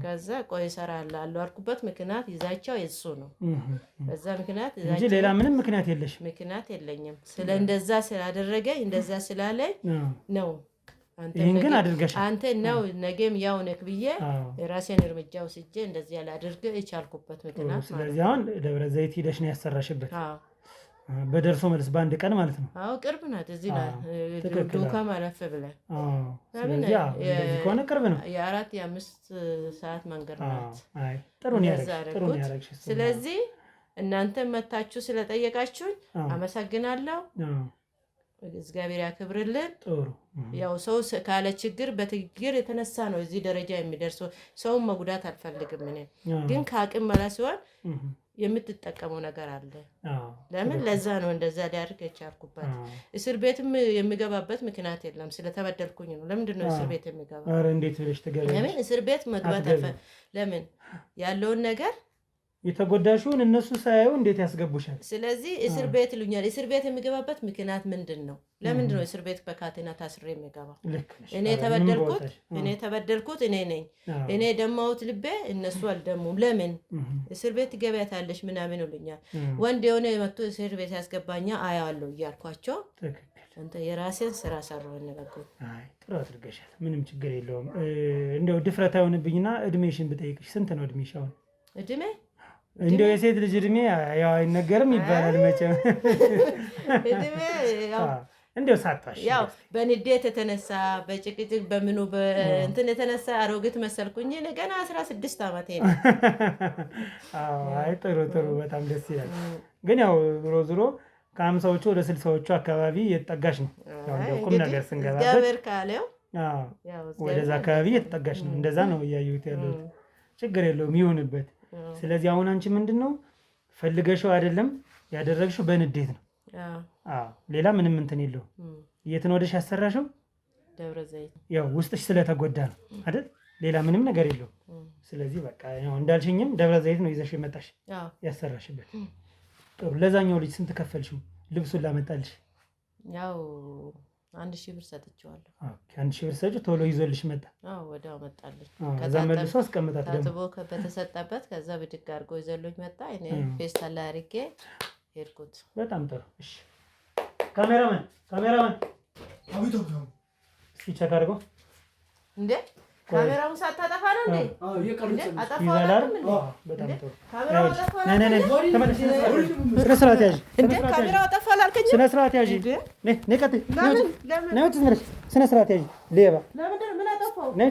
ከዛ ቆይ እሰራለሁ አልኩበት ምክንያት ይዛቸው የሱ ነው። በዛ ምክንያት ይዛቸው እንጂ ሌላ ምንም ምክንያት የለሽ? ምክንያት የለኝም። ስለ እንደዛ ስላደረገኝ እንደዛ ስላለኝ ነው ይህን ግን አድርገሻል። አንተ ነው ነገም ያው ነክ ብዬ የራሴን እርምጃ ወስጄ እንደዚህ ያላደርግ የቻልኩበት ምክንያት። ስለዚህ አሁን ደብረ ዘይት ሂደሽ ነው ያሰራሽበት? በደርሶ መልስ በአንድ ቀን ማለት ነው? አዎ ቅርብ ናት። እዚህ ዱካም አለፍ ብለን ስለዚህ እንደዚህ ከሆነ ቅርብ ነው። የ4-5 ሰዓት መንገድ ናት። ጥሩ ነው ያደረግሽ። ስለዚህ እናንተ መታችሁ ስለጠየቃችሁኝ አመሰግናለሁ። እግዚአብሔር ያክብርልን። ያው ሰው ካለ ችግር በትግር የተነሳ ነው እዚህ ደረጃ የሚደርሰው። ሰውን መጉዳት አልፈልግም እኔ ግን ከአቅም በላይ ሲሆን የምትጠቀመው ነገር አለ። ለምን ለዛ ነው እንደዛ ሊያደርግ የቻልኩበት። እስር ቤትም የሚገባበት ምክንያት የለም፣ ስለተበደልኩኝ ነው። ለምንድን ነው እስር ቤት የሚገባ? ኧረ እንዴት ብለሽ ትገቢያለሽ? ለምን እስር ቤት መግባት ለምን ያለውን ነገር የተጎዳሽውን እነሱ ሳያዩ እንዴት ያስገቡሻል? ስለዚህ እስር ቤት ይሉኛል። እስር ቤት የሚገባበት ምክንያት ምንድን ነው? ለምንድን ነው እስር ቤት በካቴና ታስሬ የሚገባው? እኔ ተበደልኩት እኔ ነኝ። እኔ ደማሁት ልቤ፣ እነሱ አልደሙም። ለምን እስር ቤት ትገቢያታለሽ ምናምን ይሉኛል። ወንድ የሆነ መጥቶ እስር ቤት ያስገባኛ አያዋለሁ እያልኳቸው አንተ የራሴን ስራ ሰራው እንበቁ። ጥሩ አድርገሻል። ምንም ችግር የለውም። እንደው ድፍረት አይሆንብኝና እድሜሽን ብጠይቅሽ ስንት ነው እድሜሽ አሁን? እድሜ እንደው የሴት ልጅ እድሜ ያው አይነገርም ይባላል መቼም። እድሜ እንደው ሳታሽ ያው በንዴት የተነሳ በጭቅጭቅ በምኑ በእንትን የተነሳ አሮጊት መሰልኩኝ። እኔ ገና 16 ዓመቴ ነው። አይ ጥሩ በጣም ደስ ይላል። ግን ያው ዞሮ ከ50ዎቹ ወደ 60ዎቹ አካባቢ የተጠጋሽ ነው። ያው እንደው ቁም ነገር ስንገባበት እግዚአብሔር ካለው ወደዛ አካባቢ የተጠጋሽ ነው። እንደዛ ነው እያየሁት ያለው። ችግር የለውም ይሁንበት። ስለዚህ አሁን አንቺ ምንድነው ፈልገሽው አይደለም ያደረግሽው፣ በንዴት ነው። ሌላ ምንም እንትን የለው። የት ነው ወደሽ ያሰራሽው? ደብረ ዘይት። ያው ውስጥሽ ስለተጎዳ ነው አይደል? ሌላ ምንም ነገር የለው። ስለዚህ በቃ ያው እንዳልሽኝም ደብረ ዘይት ነው ይዘሽ የመጣሽ ያሰራሽበት። ጥሩ። ለዛኛው ልጅ ስንት ከፈልሽው ልብሱን ላመጣልሽ? ያው 1000 ብር ሰጥቼዋለሁ። 1000 ብር ሰጪው ቶሎ ይዞልሽ መጣ? ወዲያው መጣልኝ። ከዛ መልሶ አስቀምጣት ደግሞ ታጥቦ በተሰጠበት ከዛ ብድግ አድርጎ ይዘልኝ መጣ። እኔ ፌስታል ላይ አድርጌ ሄድኩት። በጣም ጥሩ። እሺ ካሜራማን አብቶ እስኪ ቼክ አድርጎ። እንዴ ካሜራውን ሳታጠፋ ነው እንዴ? አጠፋው አይደል? በጣም ጥሩ። ካሜራው አጠፋ ነው። ስነ ስርዓት ያዥ። እንዴ ካሜራው አጠፋ አላልከኝ? ስነ ስርዓት ያዥ። ነይ ቀጥ ስነ ስርዓት ያዥ። ሌባ ለምን አጠፋው? ነይ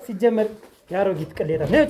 ሲጀመር ያሮጊት ቅሌታ ነይ